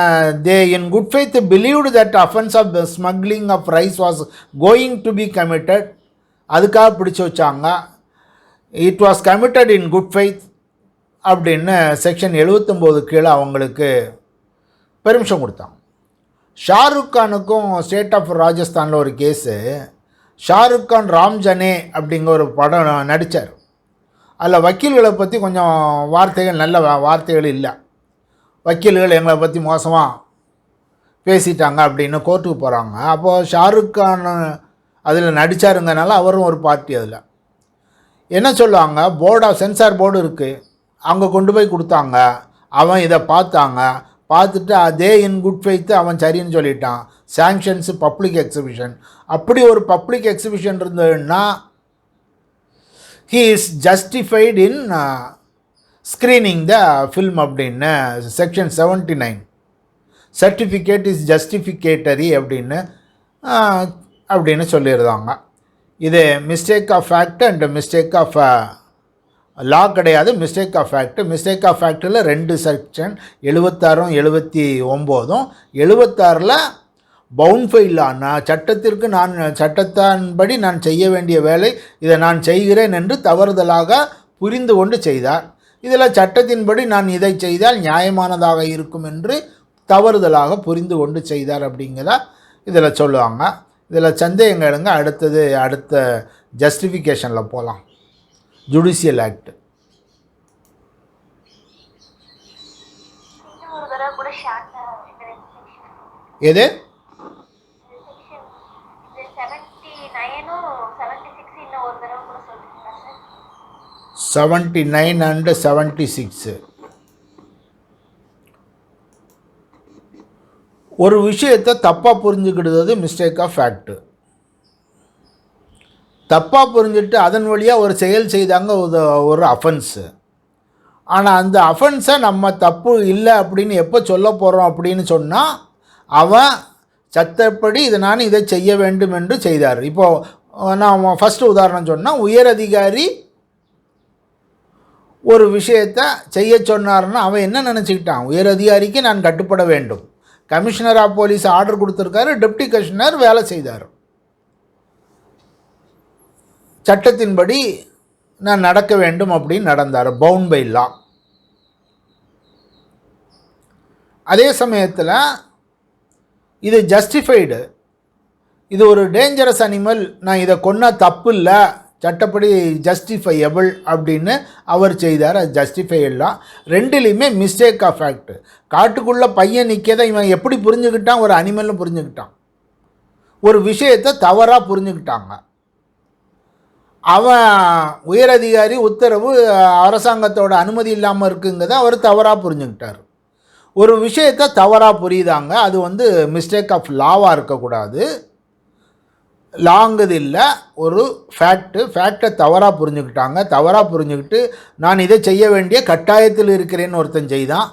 they in good faith believed that offence of smuggling of rice was going to be committed, அதுக்காக பிடிச்சி வச்சாங்க. It was committed in good faith அப்படின்னு செக்ஷன் 79 கீழே அவங்களுக்கு பெர்மிஷன் கொடுத்தாங்க. ஷாருக் கானுக்கும் ஸ்டேட் ஆஃப் ராஜஸ்தானில் ஒரு கேஸு, ஷாருக் கான் ராம்ஜனே அப்படிங்கிற ஒரு படம் நடித்தார். அதில் வக்கீல்களை பற்றி கொஞ்சம் வார்த்தைகள், நல்ல வார்த்தைகள் இல்லை. வக்கீல்கள் எங்களை பற்றி மோசமாக பேசிட்டாங்க அப்படின்னு கோர்ட்டுக்கு போகிறாங்க. அப்போது ஷாருக் கான் அதில் நடித்தாருங்கனால அவரும் ஒரு பார்ட்டி. அதில் என்ன சொல்லுவாங்க, சென்சார் போர்டு இருக்குது, அவங்க கொண்டு போய் கொடுத்தாங்க, அவன் இதை பார்த்துட்டு அதே இன் குட் ஃபெய்த்து அவன் சரின்னு சொல்லிட்டான். சாங்ஷன்ஸு பப்ளிக் எக்ஸிபிஷன், அப்படி ஒரு பப்ளிக் எக்ஸிபிஷன் இருந்ததுன்னா he is justified in screening the film அப்படின்னு செக்ஷன் 79 சர்டிஃபிகேட் இஸ் ஜஸ்டிஃபிகேட்டரி அப்படின்னு சொல்லியிருந்தாங்க. இது mistake of fact and mistake of law கிடையாது, mistake of fact. Mistake of ஃபேக்டில் 2 செக்ஷன் 76 79. 76 பவுன்ஃபைலான சட்டத்திற்கு சட்டத்தின்படி நான் செய்ய வேண்டிய வேலை, இதை நான் செய்கிறேன் என்று தவறுதலாக புரிந்து கொண்டு செய்தார். இதில் சட்டத்தின்படி நான் இதை செய்தால் நியாயமானதாக இருக்கும் என்று தவறுதலாக புரிந்து கொண்டு செய்தார் அப்படிங்கிறத இதில் சொல்லுவாங்க. இதில் சந்தேகங்களுங்க அடுத்த ஜஸ்டிஃபிகேஷனில் போகலாம். ஜுடிஷியல் ஆக்ட் எது 79 and 76. ஒரு விஷயத்தை தப்பாக புரிஞ்சுக்கிடுறது மிஸ்டேக் ஆஃப் ஃபேக்ட். தப்பாக புரிஞ்சுட்டு அதன் வழியாக ஒரு செயல் செய்தாங்க, ஒரு அஃபென்ஸு. ஆனால் அந்த அஃபென்ஸை நம்ம தப்பு இல்லை அப்படின்னு எப்போ சொல்ல போகிறோம் அப்படின்னு சொன்னால், அவன் சட்டப்படி நான் இதை செய்ய வேண்டும் என்று செய்தார். இப்போது நான் ஃபஸ்ட்டு உதாரணம் சொன்னால், உயர் அதிகாரி ஒரு விஷயத்தை செய்ய சொன்னார்னா அவன் என்ன நினச்சிக்கிட்டான், உயர் அதிகாரிக்கு நான் கட்டுப்பட வேண்டும். கமிஷனர் ஆஃப் போலீஸ் ஆர்டர் கொடுத்துருக்காரு, டெப்டி கமிஷனர் வேலை செய்தார், சட்டத்தின்படி நான் நடக்க வேண்டும் அப்படின்னு நடந்தார், பவுண்ட் பை லா. அதே சமயத்தில் இது ஜஸ்டிஃபைடு, இது ஒரு டேஞ்சரஸ் அனிமல், நான் இதை கொன்னா தப்பு இல்லை, சட்டப்படி ஜஸ்டிஃபையபிள் அப்படின்னு அவர் செய்தார், அது ஜஸ்டிஃபைலாம். ரெண்டுலேயுமே மிஸ்டேக் ஆஃப் ஃபேக்ட். காட்டுக்குள்ளே பையன் நிற்கதை இவன் எப்படி புரிஞ்சுக்கிட்டான், ஒரு அனிமல்னு புரிஞ்சுக்கிட்டான், ஒரு விஷயத்தை தவறாக புரிஞ்சுக்கிட்டாங்க. அவன் உயரதிகாரி உத்தரவு அரசாங்கத்தோட அனுமதி இல்லாமல் இருக்குங்கிறத அவர் தவறாக புரிஞ்சுக்கிட்டார். ஒரு விஷயத்தை தவறாக புரியுதாங்க, அது மிஸ்டேக் ஆஃப் லாவாக இருக்கக்கூடாது, லாங்குது இல்லை, ஒரு ஃபேக்டை தவறாக புரிஞ்சுக்கிட்டாங்க. தவறாக புரிஞ்சுக்கிட்டு நான் இதை செய்ய வேண்டிய கட்டாயத்தில் இருக்கிறேன்னு ஒருத்தன் செய்தான்,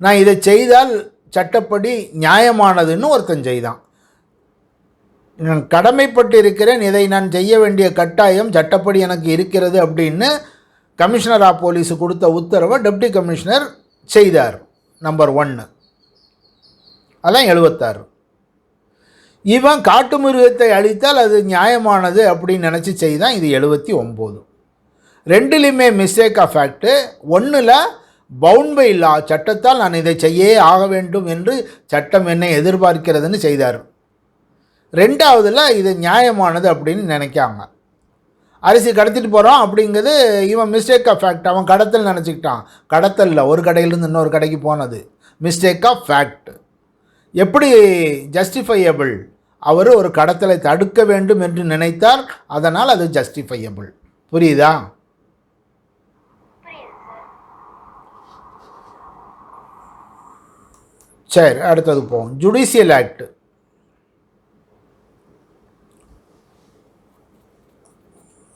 நான் இதை செய்தால் சட்டப்படி நியாயமானதுன்னு ஒருத்தன் செய்தான். நான் கடமைப்பட்டு இருக்கிறேன், இதை நான் செய்ய வேண்டிய கட்டாயம் சட்டப்படி எனக்கு இருக்கிறது அப்படின்னு கமிஷனர் ஆஃப் போலீஸு கொடுத்த உத்தரவை டெப்டி கமிஷனர் செய்தார். நம்பர் 1. அதெல்லாம் 76. இவன் காட்டு மிருகத்தை அழித்தால் அது நியாயமானது அப்படின்னு நினச்சி செய்தான், இது 79. ரெண்டுலேயுமே மிஸ்டேக் ஆஃப் ஃபேக்ட்டு. 1ல் பவுண்ட் பை லா, சட்டத்தால் நான் இதை செய்யே ஆக வேண்டும் என்று சட்டம் என்னை எதிர்பார்க்கிறதுன்னு செய்தார். ரெண்டாவதுல இது நியாயமானது அப்படின்னு நினைக்காங்க. அரிசி கடத்திட்டு போகிறான் அப்படிங்கிறது இவன் மிஸ்டேக் ஆஃப் ஃபேக்ட், அவன் கடத்தல் நினச்சிக்கிட்டான். கடத்தலில் ஒரு கடையிலேருந்து இன்னொரு கடைக்கு போனது மிஸ்டேக் ஆஃப் ஃபேக்ட். எப்படி ஜஸ்டிஃபையபிள்? அவர் ஒரு கடத்தலை தடுக்க வேண்டும் என்று நினைத்தார், அதனால் அது ஜஸ்டிஃபையபிள். புரியுதா? சரி, அடுத்தது போவோம். Judicial act.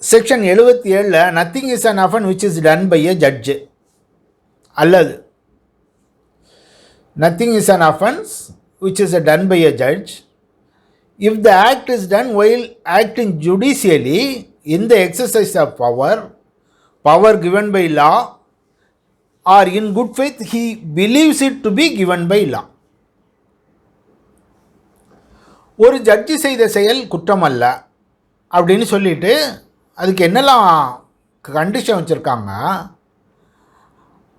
Section 77 nothing is an offence which is done by a judge, அல்லது nothing is an offence which is done by a judge if the act is done while acting judicially in the exercise of power given by law, or in good faith he believes it to be given by law. ஒரு ஜட்ஜி செய்த செயல் குற்றம் அல்ல அப்படின்னு சொல்லிட்டு அதுக்கு என்னெல்லாம் condition வச்சுருக்காங்க.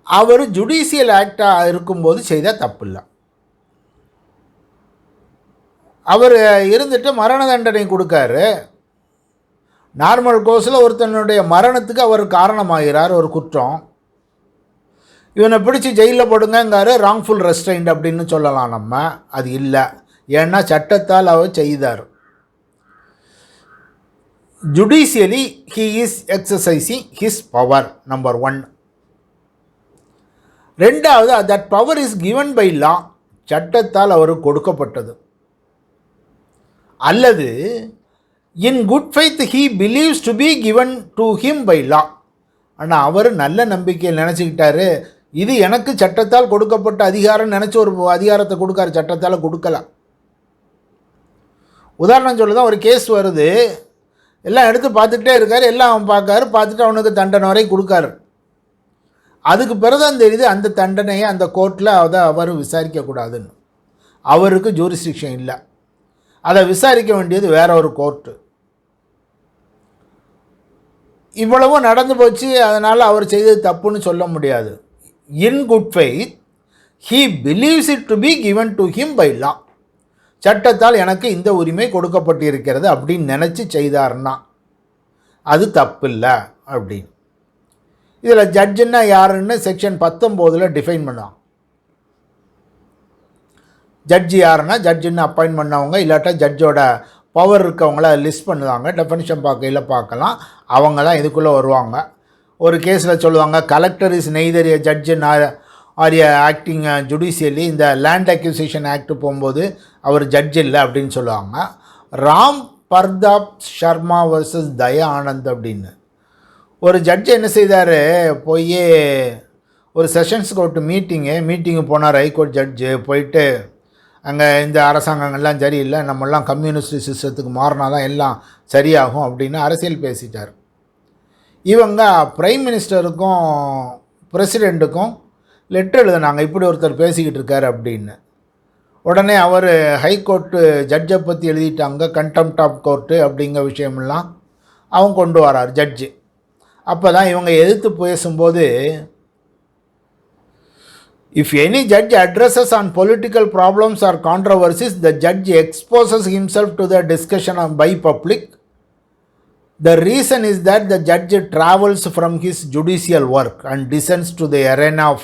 அவர் ஜுடிஷியல் ஆக்டாக இருக்கும்போது செய்த தப்பு இல்லை. அவர் இருந்துட்டு மரண தண்டனை கொடுக்காரு. நார்மல் கோர்ஸில் ஒருத்தனுடைய மரணத்துக்கு அவர் காரணமாகிறார் ஒரு குற்றம். இவனை பிடிச்சி ஜெயிலில் போடுங்காரு, ராங்ஃபுல் ரெஸ்ட்ரைண்ட் அப்படின்னு சொல்லலாம் நம்ம. அது இல்லை, ஏன்னா சட்டத்தால் அவர் செய்தார். Judicially he is exercising his power, number 1. ரெண்டாவது, that power is given by law, சட்டத்தால் அவருக்கு கொடுக்கப்பட்டது. அல்லது in good faith he believes to be given to him by law, ஆனால் அவர் நல்ல நம்பிக்கையில் நினச்சிக்கிட்டாரு இது எனக்கு சட்டத்தால் கொடுக்கப்பட்ட அதிகாரம் நினச்சி ஒரு அதிகாரத்தை கொடுக்காரு, சட்டத்தால் கொடுக்கல. உதாரணம் சொல்ல தான், ஒரு கேஸ் வருது, எல்லாம் எடுத்து பார்த்துக்கிட்டே இருக்கார், எல்லாம் அவன் பார்த்துட்டு அவனுக்கு தண்டனை வரை கொடுக்காரு. அதுக்கு பிறகுதான் தெரியுது அந்த தண்டனையை அந்த கோர்ட்டில் அதை அவர் விசாரிக்கக்கூடாதுன்னு. அவருக்கு ஜூரிஸ்டிக்ஷன் இல்லை, அதை விசாரிக்க வேண்டியது வேற ஒரு கோர்ட்டு. இவ்வளவும் நடந்து போச்சு, அதனால் அவர் செய்தது தப்புன்னு சொல்ல முடியாது. In good faith he believes it to be given to him by law, சட்டத்தால் எனக்கு இந்த உரிமை கொடுக்கப்பட்டிருக்கிறது அப்படின்னு நினச்சி செய்தார்னா அது தப்பு இல்லை அப்படின்னு. இதில் ஜட்ஜுன்னா யாருன்னு செக்ஷன் 19 டிஃபைன் பண்ணுவாங்க. ஜட்ஜி யாருன்னா, ஜட்ஜுன்னு அப்பாயின்ட் பண்ணவங்க, இல்லாட்டா ஜட்ஜோட பவர் இருக்கவங்கள லிஸ்ட் பண்ணுவாங்க. டெஃபனிஷன் பார்க்கலாம், அவங்க தான் இதுக்குள்ளே வருவாங்க. ஒரு கேஸில் சொல்லுவாங்க, collector is neither a judge or a acting judicially. இந்த லேண்ட் அக்யூசிஷன் ஆக்ட் போகும்போது அவர் ஜட்ஜ் இல்லை அப்படின்னு சொல்லுவாங்க. ராம் பர்தாப் சர்மா வர்சஸ் தயா ஆனந்த் அப்படின்னு ஒரு ஜட்ஜ் என்ன செய்தார், போய் ஒரு செஷன்ஸ் கோர்ட்டு மீட்டிங்கு போனார். ஹைகோர்ட் ஜட்ஜு போயிட்டு, அங்கே இந்த அரசாங்கங்கள்லாம் சரியில்லை, நம்மெல்லாம் கம்யூனிஸ்ட் சிஸ்டத்துக்கு மாறினா தான் எல்லாம் சரியாகும் அப்படின்னு அரசியல் பேசிட்டார். இவங்க பிரைம் மினிஸ்டருக்கும் பிரசிடெண்ட்டுக்கும் லெட்டர் எழுதினாங்க, இப்படி ஒருத்தர் பேசிக்கிட்டு இருக்கார் அப்படின்னு. உடனே அவர் ஹைகோர்ட்டு ஜட்ஜை பற்றி எழுதிட்டாங்க, கண்டெம்ப்ட் ஆஃப் கோர்ட்டு அப்படிங்கிற விஷயமெல்லாம் அவங்க கொண்டு வரார் ஜட்ஜு. அப்போ தான் இவங்க எதிர்த்து பேசும்போது, if any judge addresses on political problems or controversies, the judge exposes himself to the discussion by public. The reason is that the judge travels from his judicial work and descends to the arena of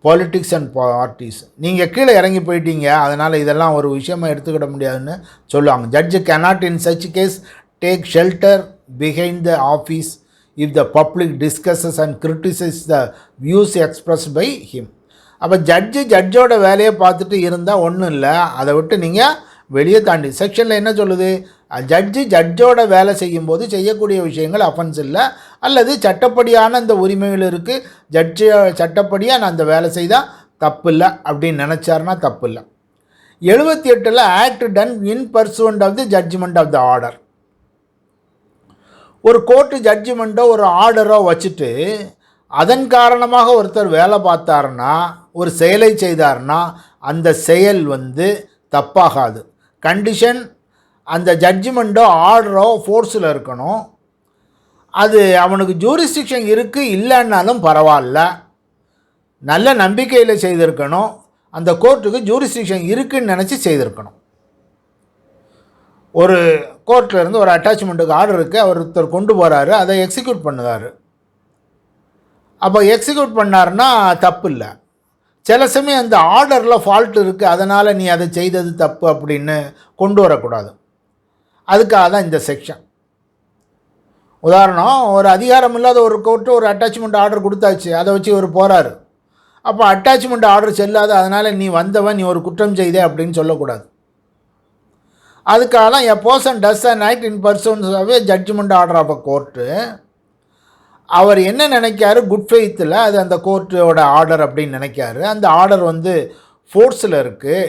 politics and parties. நீங்கள் கீழே இறங்கி போயிட்டீங்க, அதனால் இதெல்லாம் ஒரு விஷயமாக எடுத்துக்கிட முடியாதுன்னு சொல்லுவாங்க. Judge cannot in such case take shelter behind the office if the public discusses and criticizes the views expressed by him. அப்போ ஜட்ஜோட வேலையை பார்த்துட்டு இருந்தால் ஒன்றும் இல்லை, அதை விட்டு நீங்கள் வெளியே தாண்டி. செக்ஷனில் என்ன சொல்லுது, ஜட்ஜோட வேலை செய்யும்போது செய்யக்கூடிய விஷயங்கள் அஃபென்ஸ் இல்லை, அல்லது சட்டப்படியான அந்த உரிமைகள் இருக்குது, சட்டப்படியாக நான் அந்த வேலை செய்தால் தப்பு இல்லை அப்படின்னு நினச்சாருன்னா தப்பு இல்லை. 78 act done in pursuant of the judgment of the order. ஒரு கோர்ட்டு ஜட்ஜ்மெண்ட்டோ ஒரு ஆர்டரோ வச்சுட்டு அதன் காரணமாக ஒருத்தர் வேலை பார்த்தாருன்னா, ஒரு செயலை செய்தார்னா அந்த செயல் தப்பாகாது. கண்டிஷன் அந்த ஜட்ஜ்மெண்ட்டோ ஆர்டரோ ஃபோர்ஸில் இருக்கணும். அது அவனுக்கு ஜூரிஸ்டிக்ஷன் இருக்குது இல்லைன்னாலும் பரவாயில்ல, நல்ல நம்பிக்கையில் செய்திருக்கணும், அந்த கோர்ட்டுக்கு ஜூரிஸ்டிக்ஷன் இருக்குன்னு நினச்சி செய்திருக்கணும். ஒரு கோர்ட்டில் இருந்து ஒரு அட்டாச்மெண்ட்டுக்கு ஆர்டர் இருக்குது, அவர் ஒருத்தர் கொண்டு போகிறாரு, அதை எக்ஸிக்யூட் பண்ணுவார். அப்போ எக்ஸிக்யூட் பண்ணாருன்னா தப்பு இல்லை. சில சமயம் அந்த ஆர்டரில் ஃபால்ட் இருக்குது, அதனால் நீ அதை செய்தது தப்பு அப்படின்னு கொண்டு வரக்கூடாது. அதுக்காக தான் இந்த செக்ஷன். உதாரணம், ஒரு அதிகாரம் இல்லாத ஒரு கோர்ட்டு ஒரு அட்டாச்மெண்ட் ஆர்டர் கொடுத்தாச்சு, அதை வச்சு இவர் போகிறாரு. அப்போ அட்டாச்மெண்ட் ஆர்டர் செல்லாது, அதனால் நீ வந்தவன், நீ ஒரு குற்றம் செய்தே அப்படின்னு சொல்லக்கூடாது. அதுக்காக தான் a person does an act in pursuance of a judgment order of a court. அவர் என்ன நினைக்காரு, குட் ஃபெய்த்தில் அது அந்த கோர்ட்டோட ஆர்டர் அப்படின்னு நினைக்காரு. அந்த ஆர்டர் ஃபோர்ஸில் இருக்குது.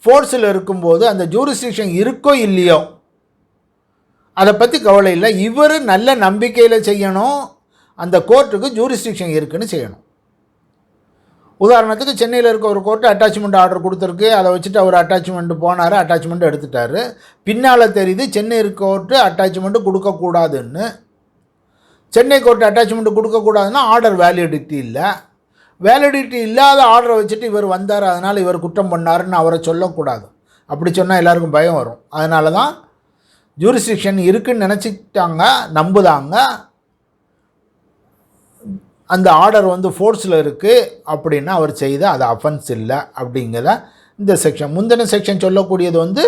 ஃபோர்ஸில் இருக்கும்போது அந்த ஜூரிஸ்டிக்ஷன் இருக்கோ இல்லையோ அதை பற்றி கவலை இல்லை. இவர் நல்ல நம்பிக்கையில் செய்யணும், அந்த கோர்ட்டுக்கு ஜூரிஸ்டிக்ஷன் இருக்குன்னு செய்யணும். உதாரணத்துக்கு சென்னையில் இருக்க ஒரு கோர்ட்டு அட்டாச்மெண்ட் ஆர்டர் கொடுத்துருக்கு, அதை வச்சுட்டு அவர் அட்டாச்மெண்ட் போனார், அட்டாச்மெண்ட் எடுத்துட்டார். பின்னால் தெரியுது சென்னை கோர்ட்டு அட்டாச்மெண்ட்டு கொடுக்கக்கூடாதுன்னு. சென்னை கோர்ட்டு அட்டாச்மெண்ட் கொடுக்கக்கூடாதுன்னா ஆர்டர் வேலிடிட்டி இல்லை. வேலிடிட்டி இல்லாத ஆர்டரை வச்சுட்டு இவர் வந்தார், அதனால் இவர் குற்றம் பண்ணாருன்னு அவரை சொல்லக்கூடாது. அப்படி சொன்னால் எல்லாருக்கும் பயம் வரும். அதனால தான் ஜூரிஸ்டிக்ஷன் இருக்குன்னு நினச்சிட்டாங்க, நம்புதாங்க. அந்த ஆர்டர் ஃபோர்ஸில் இருக்குது அப்படின்னா அவர் செய்த அது அஃபென்ஸ் இல்லை அப்படிங்கிற இந்த செக்ஷன். முந்தின செக்ஷன் சொல்லக்கூடியது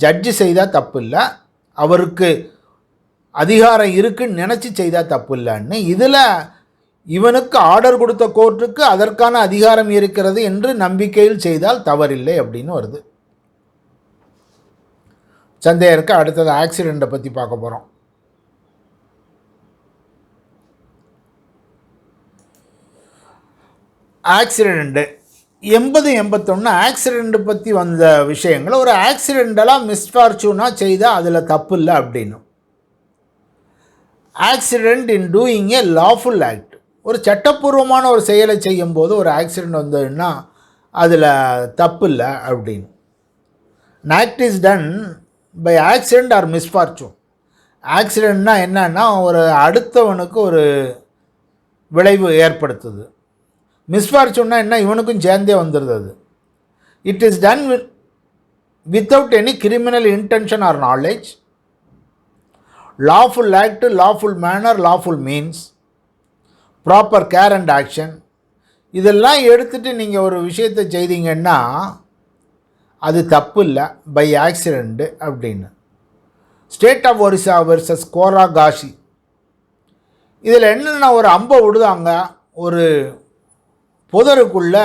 ஜட்ஜு செய்தால் தப்பு இல்லை, அவருக்கு அதிகாரம் இருக்குன்னு நினச்சி செய்தால் தப்பு இல்லைன்னு. இதில் இவனுக்கு ஆர்டர் கொடுத்த கோர்ட்டுக்கு அதற்கான அதிகாரம் இருக்கிறது என்று நம்பிக்கையில் செய்தால் தவறில்லை அப்படின்னு வருது. சந்தேகம் இருக்க. அடுத்தது ஆக்சிடெண்ட்டை பற்றி பார்க்க போகிறோம். ஆக்சிடெண்ட்டு 80-81 ஆக்சிடெண்ட்டு பற்றி வந்த விஷயங்கள் ஒரு ஆக்சிடெண்டலாக மிஸ்ஃபார்ச்சூனாக செய்தால் அதில் தப்பு இல்லை அப்படின்னு. Accident in doing A lawful act, ஒரு சட்டப்பூர்வமான ஒரு செயலை செய்யும்போது ஒரு ஆக்சிடெண்ட் வந்ததுன்னா அதில் தப்பு இல்லை அப்படின்னு. an act is done by accident or misfortune. ஆக்சிடெண்ட்னா என்னன்னா ஒரு அடுத்தவனுக்கு ஒரு விளைவு ஏற்படுத்துது. மிஸ்ஃபார்ச்சூன்னா என்ன, இவனுக்கும் சேர்ந்தே வந்துடுது அது. It is done without any criminal intention or knowledge. Lawful act, lawful manner, lawful means, proper care and action, இதெல்லாம் எடுத்துகிட்டு நீங்கள் ஒரு விஷயத்தை செய்தீங்கன்னா அது தப்பு இல்லை, பை ஆக்சிடெண்ட்டு அப்படின்னு. State of Orissa versus Khoraghasi, இதில் என்னென்னா ஒரு அம்பை விடுதாங்க, ஒரு புதருக்குள்ளே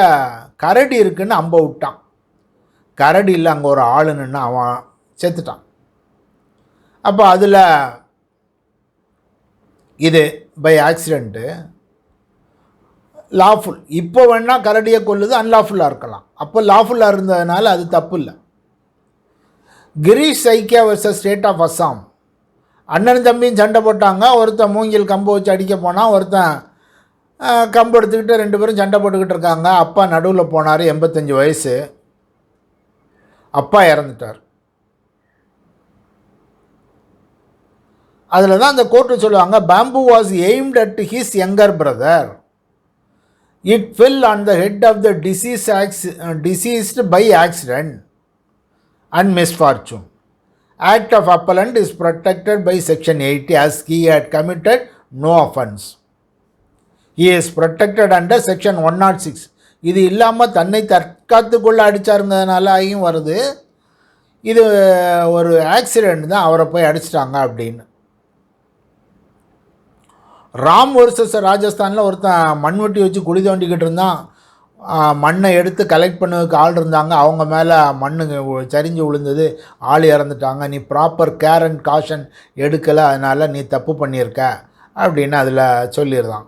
கரடி இருக்குன்னு அம்பை விட்டான். கரடி இல்லை, அங்கே ஒரு ஆளுன்னு அவன் செத்துட்டான். அப்போ அதில் இது பை ஆக்சிடெண்ட்டு லாஃபுல். இப்போ வேணால் கரடியை கொல்லுது, அன்லாஃபுல்லாக இருக்கலாம். அப்போ லாஃபுல்லாக இருந்ததுனால அது தப்பு இல்லை. Girish Saikia versus state of Assam, அண்ணன் தம்பியும் சண்டை போட்டாங்க. ஒருத்தன் மூங்கில் கம்பு வச்சு அடிக்க போனான், ஒருத்தன் கம்பு எடுத்துக்கிட்டு 2 பேரும் சண்டை போட்டுக்கிட்டு இருக்காங்க. அப்பா நடுவில் போனார், 85 வயசு, அப்பா இறந்துட்டார். அதில் தான் அந்த கோர்ட்டு சொல்லுவாங்க, bamboo was aimed at his younger brother, it fell on the head of the deceased by accident and misfortune. Act of appellant is protected by section 80 as he had committed no offense. He is protected under section 106. இது இல்லாமல் தன்னை தற்காத்து கொள்ள அடித்தாருங்கிறதுனால ஆகியும் வருது. இது ஒரு accident தான், அவரை போய் அடிச்சிட்டாங்க அப்படின்னு. ராம் வர்சஸ் ராஜஸ்தானில் ஒருத்தன் மண்வெட்டி வச்சு குழி தோண்டிக்கிட்டு இருந்தான். மண்ணை எடுத்து கலெக்ட் பண்ணதுக்கு ஆள் இருந்தாங்க, அவங்க மேலே மண்ணு சரிஞ்சு விழுந்தது, ஆள் இறந்துட்டாங்க. நீ ப்ராப்பர் கேர் அண்ட் காஷன் எடுக்கலை, அதனால் நீ தப்பு பண்ணியிருக்க அப்படின்னு அதில் சொல்லிடுறான்.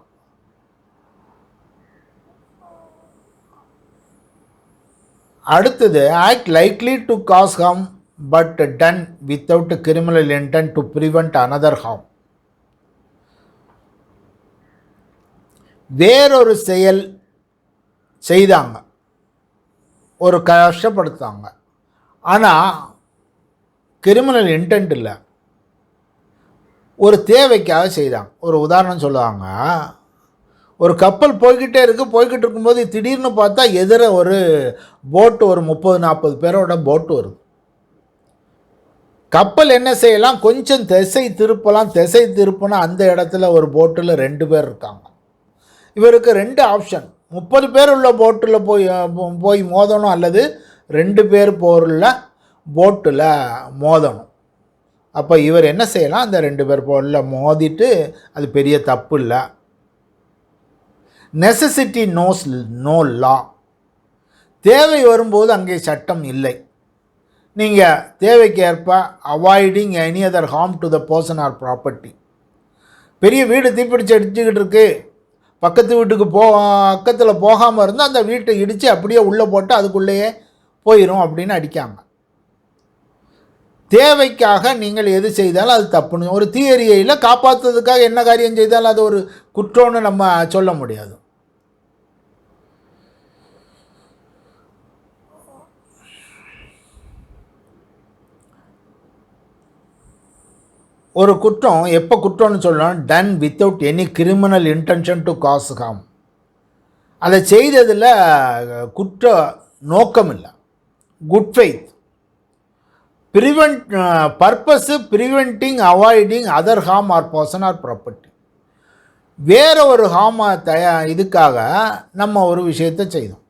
அடுத்தது act likely to cause harm but done without criminal intent to prevent another harm. வேறொரு செயல் செய்தாங்க, ஒரு கஷ்டப்படுத்தாங்க, ஆனால் கிரிமினல் இன்டென்ட் இல்லை, ஒரு தேவைக்காக செய்தாங்க. ஒரு உதாரணம் சொல்லுவாங்க, ஒரு கப்பல் போய்கிட்டே இருக்குது. போய்கிட்டு இருக்கும்போது திடீர்னு பார்த்தா எதிர ஒரு போட்டு, ஒரு 30-40 பேரோட போட்டு வருது. கப்பல் என்ன செய்யலாம், கொஞ்சம் திசை திருப்பலாம். திசை திருப்புனா அந்த இடத்துல ஒரு போட்டில் 2 பேர் இருக்காங்க. இவருக்கு 2 ஆப்ஷன். 30 பேர் உள்ள போட்டில் போய் மோதணும், அல்லது 2 பேர் போருள்ள போட்டில் மோதணும். அப்போ இவர் என்ன செய்யலாம், அந்த 2 பேர் போரில் மோதிட்டு, அது பெரிய தப்பு இல்லை. Necessity knows no law. தேவை வரும்போது அங்கே சட்டம் இல்லை. நீங்கள் தேவைக்கு ஏற்ப avoiding any other harm to the person or property. பெரிய வீடு தீப்பிடிச்சு அடிச்சுக்கிட்டு இருக்கு, பக்கத்து வீட்டுக்கு பக்கத்தில் போகாமல் இருந்தால் அந்த வீட்டை இடித்து அப்படியே உள்ளே போட்டு அதுக்குள்ளேயே போயிடும் அப்படின்னு அடிக்காங்க. தேவைக்காக நீங்கள் எது செய்தாலும் அது தப்புன்னு ஒரு தியரியில் காப்பாற்றுறதுக்காக என்ன காரியம் செய்தாலும் அது ஒரு குற்றம்னு நம்ம சொல்ல முடியாது. ஒரு குற்றம் எப்போ குற்றம்னு சொல்லலாம், done without any criminal intention to cause harm. அதை செய்ததில் குற்ற நோக்கம் இல்லை, good faith. Purpose preventing avoiding other harm or person or property. வேறு ஒரு ஹார்மை இதுக்காக நம்ம ஒரு விஷயத்தை செய்தோம்.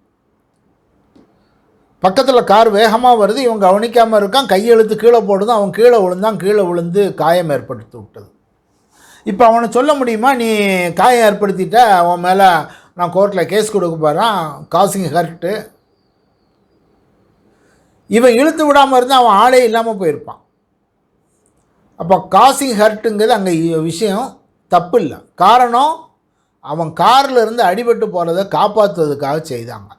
பக்கத்தில் கார் வேகமாக வருது, இவன் கவனிக்காமல் இருக்கான், கையெழுத்து கீழே போடுது, அவன் கீழே விழுந்தான், கீழே விழுந்து காயம் ஏற்படுத்தி விட்டது. இப்போ அவனை சொல்ல முடியுமா, நீ காயம் ஏற்படுத்திட்ட, அவன் மேலே நான் கோர்ட்டில் கேஸ் கொடுக்க போகிறான், காசிங் ஹர்ட்டு. இவன் இழுத்து விடாமல் இருந்தால் அவன் ஆளே இல்லாமல் போயிருப்பான். அப்போ காசிங் ஹர்ட்டுங்கிறது அங்கே விஷயம் தப்பு இல்லை. காரணம், அவன் காரில் இருந்து அடிபட்டு போகிறத காப்பாற்றுவதற்காக செய்தாங்க.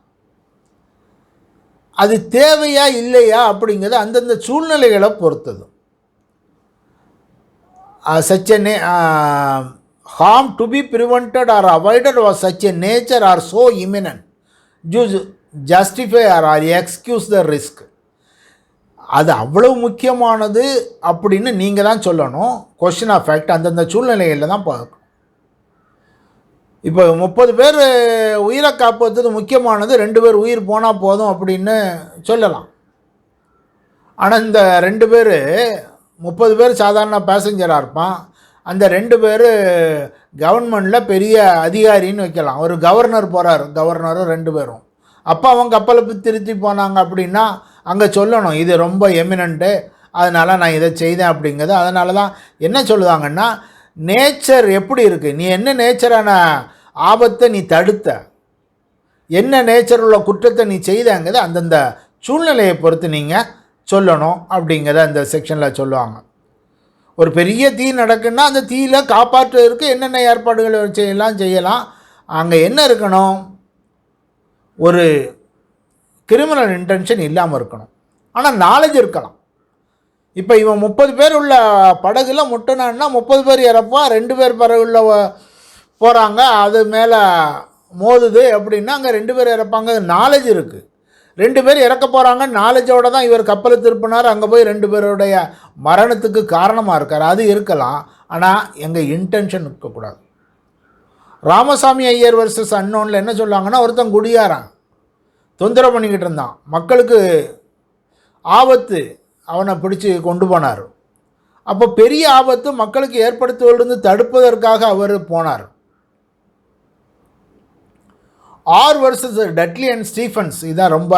அது தேவையா இல்லையா அப்படிங்கிறது அந்தந்த சூழ்நிலைகளை பொறுத்தது. such a harm to be prevented or avoided was such a nature or so imminent justify or excuse the risk. அது அவ்வளவு முக்கியமானது அப்படின்னு நீங்கள் தான் சொல்லணும். கொஸ்டின் ஆஃப் ஃபேக்ட் அந்தந்த சூழ்நிலைகளில் தான் பார்க்கணும். இப்போ 30 பேர் உயிரை காப்பாற்றுறது முக்கியமானது, 2 பேர் உயிர் போனால் போதும் அப்படின்னு சொல்லலாம். ஆனால் இந்த 2 பேர் 30 பேர் சாதாரண பேசஞ்சராக இருப்பான், அந்த 2 பேர் கவர்மெண்டில் பெரிய அதிகாரின்னு வைக்கலாம். ஒரு கவர்னர் போகிறார், கவர்னரும் 2 பேரும். அப்போ அவங்க கப்பலை திருத்தி போனாங்க அப்படின்னா அங்கே சொல்லணும் இது ரொம்ப எமினண்ட்டு, அதனால் நான் இதை செய்தேன் அப்படிங்கிறது. அதனால தான் என்ன சொல்லுவாங்கன்னா, நேச்சர் எப்படி இருக்குது, நீ என்ன நேச்சரான ஆபத்தை நீ தடுத்த, என்ன நேச்சர் உள்ள குற்றத்தை நீ செய்தங்கிறது அந்தந்த சூழ்நிலையை பொறுத்து நீங்கள் சொல்லணும் அப்படிங்கிறத அந்த செக்ஷனில் சொல்லுவாங்க. ஒரு பெரிய தீ நடக்குன்னா அந்த தீயில் காப்பாற்றுவதற்கு என்னென்ன ஏற்பாடுகள் செய்யலாம். அங்கே என்ன இருக்கணும், ஒரு கிரிமினல் இன்டென்ஷன் இல்லாமல் இருக்கணும், ஆனால் நாலேஜ் இருக்கலாம். இப்போ இவன் 30 பேர் உள்ள படகுல முட்டினான்னா 30 பேர் இறப்பான், 2 பேர் படகுள்ள போகிறாங்க, அது மேலே மோதுது அப்படின்னா அங்கே 2 பேர் இறப்பாங்க. நாலேஜ் இருக்குது, 2 பேர் இறக்க போகிறாங்க, நாலேஜோடு தான் இவர் கப்பலை திருப்பினார், அங்கே போய் 2 பேருடைய மரணத்துக்கு காரணமாக இருக்கார், அது இருக்கலாம். ஆனால் எங்கள் இன்டென்ஷன் இருக்கக்கூடாது. ராமசாமி ஐயர் வர்சஸ் அன்னோனில் என்ன சொல்லுவாங்கன்னா, ஒருத்தன் குடியாரான் தொந்தரவு பண்ணிக்கிட்டு இருந்தான், மக்களுக்கு ஆபத்து, அவனை பிடிச்சி கொண்டு போனார். அப்போ பெரிய ஆபத்து மக்களுக்கு ஏற்படுத்துவதிலிருந்து தடுப்பதற்காக அவர் போனார். ஆர் வர்சஸ் டட்லி அண்ட் ஸ்டீஃபன்ஸ், இதுதான் ரொம்ப,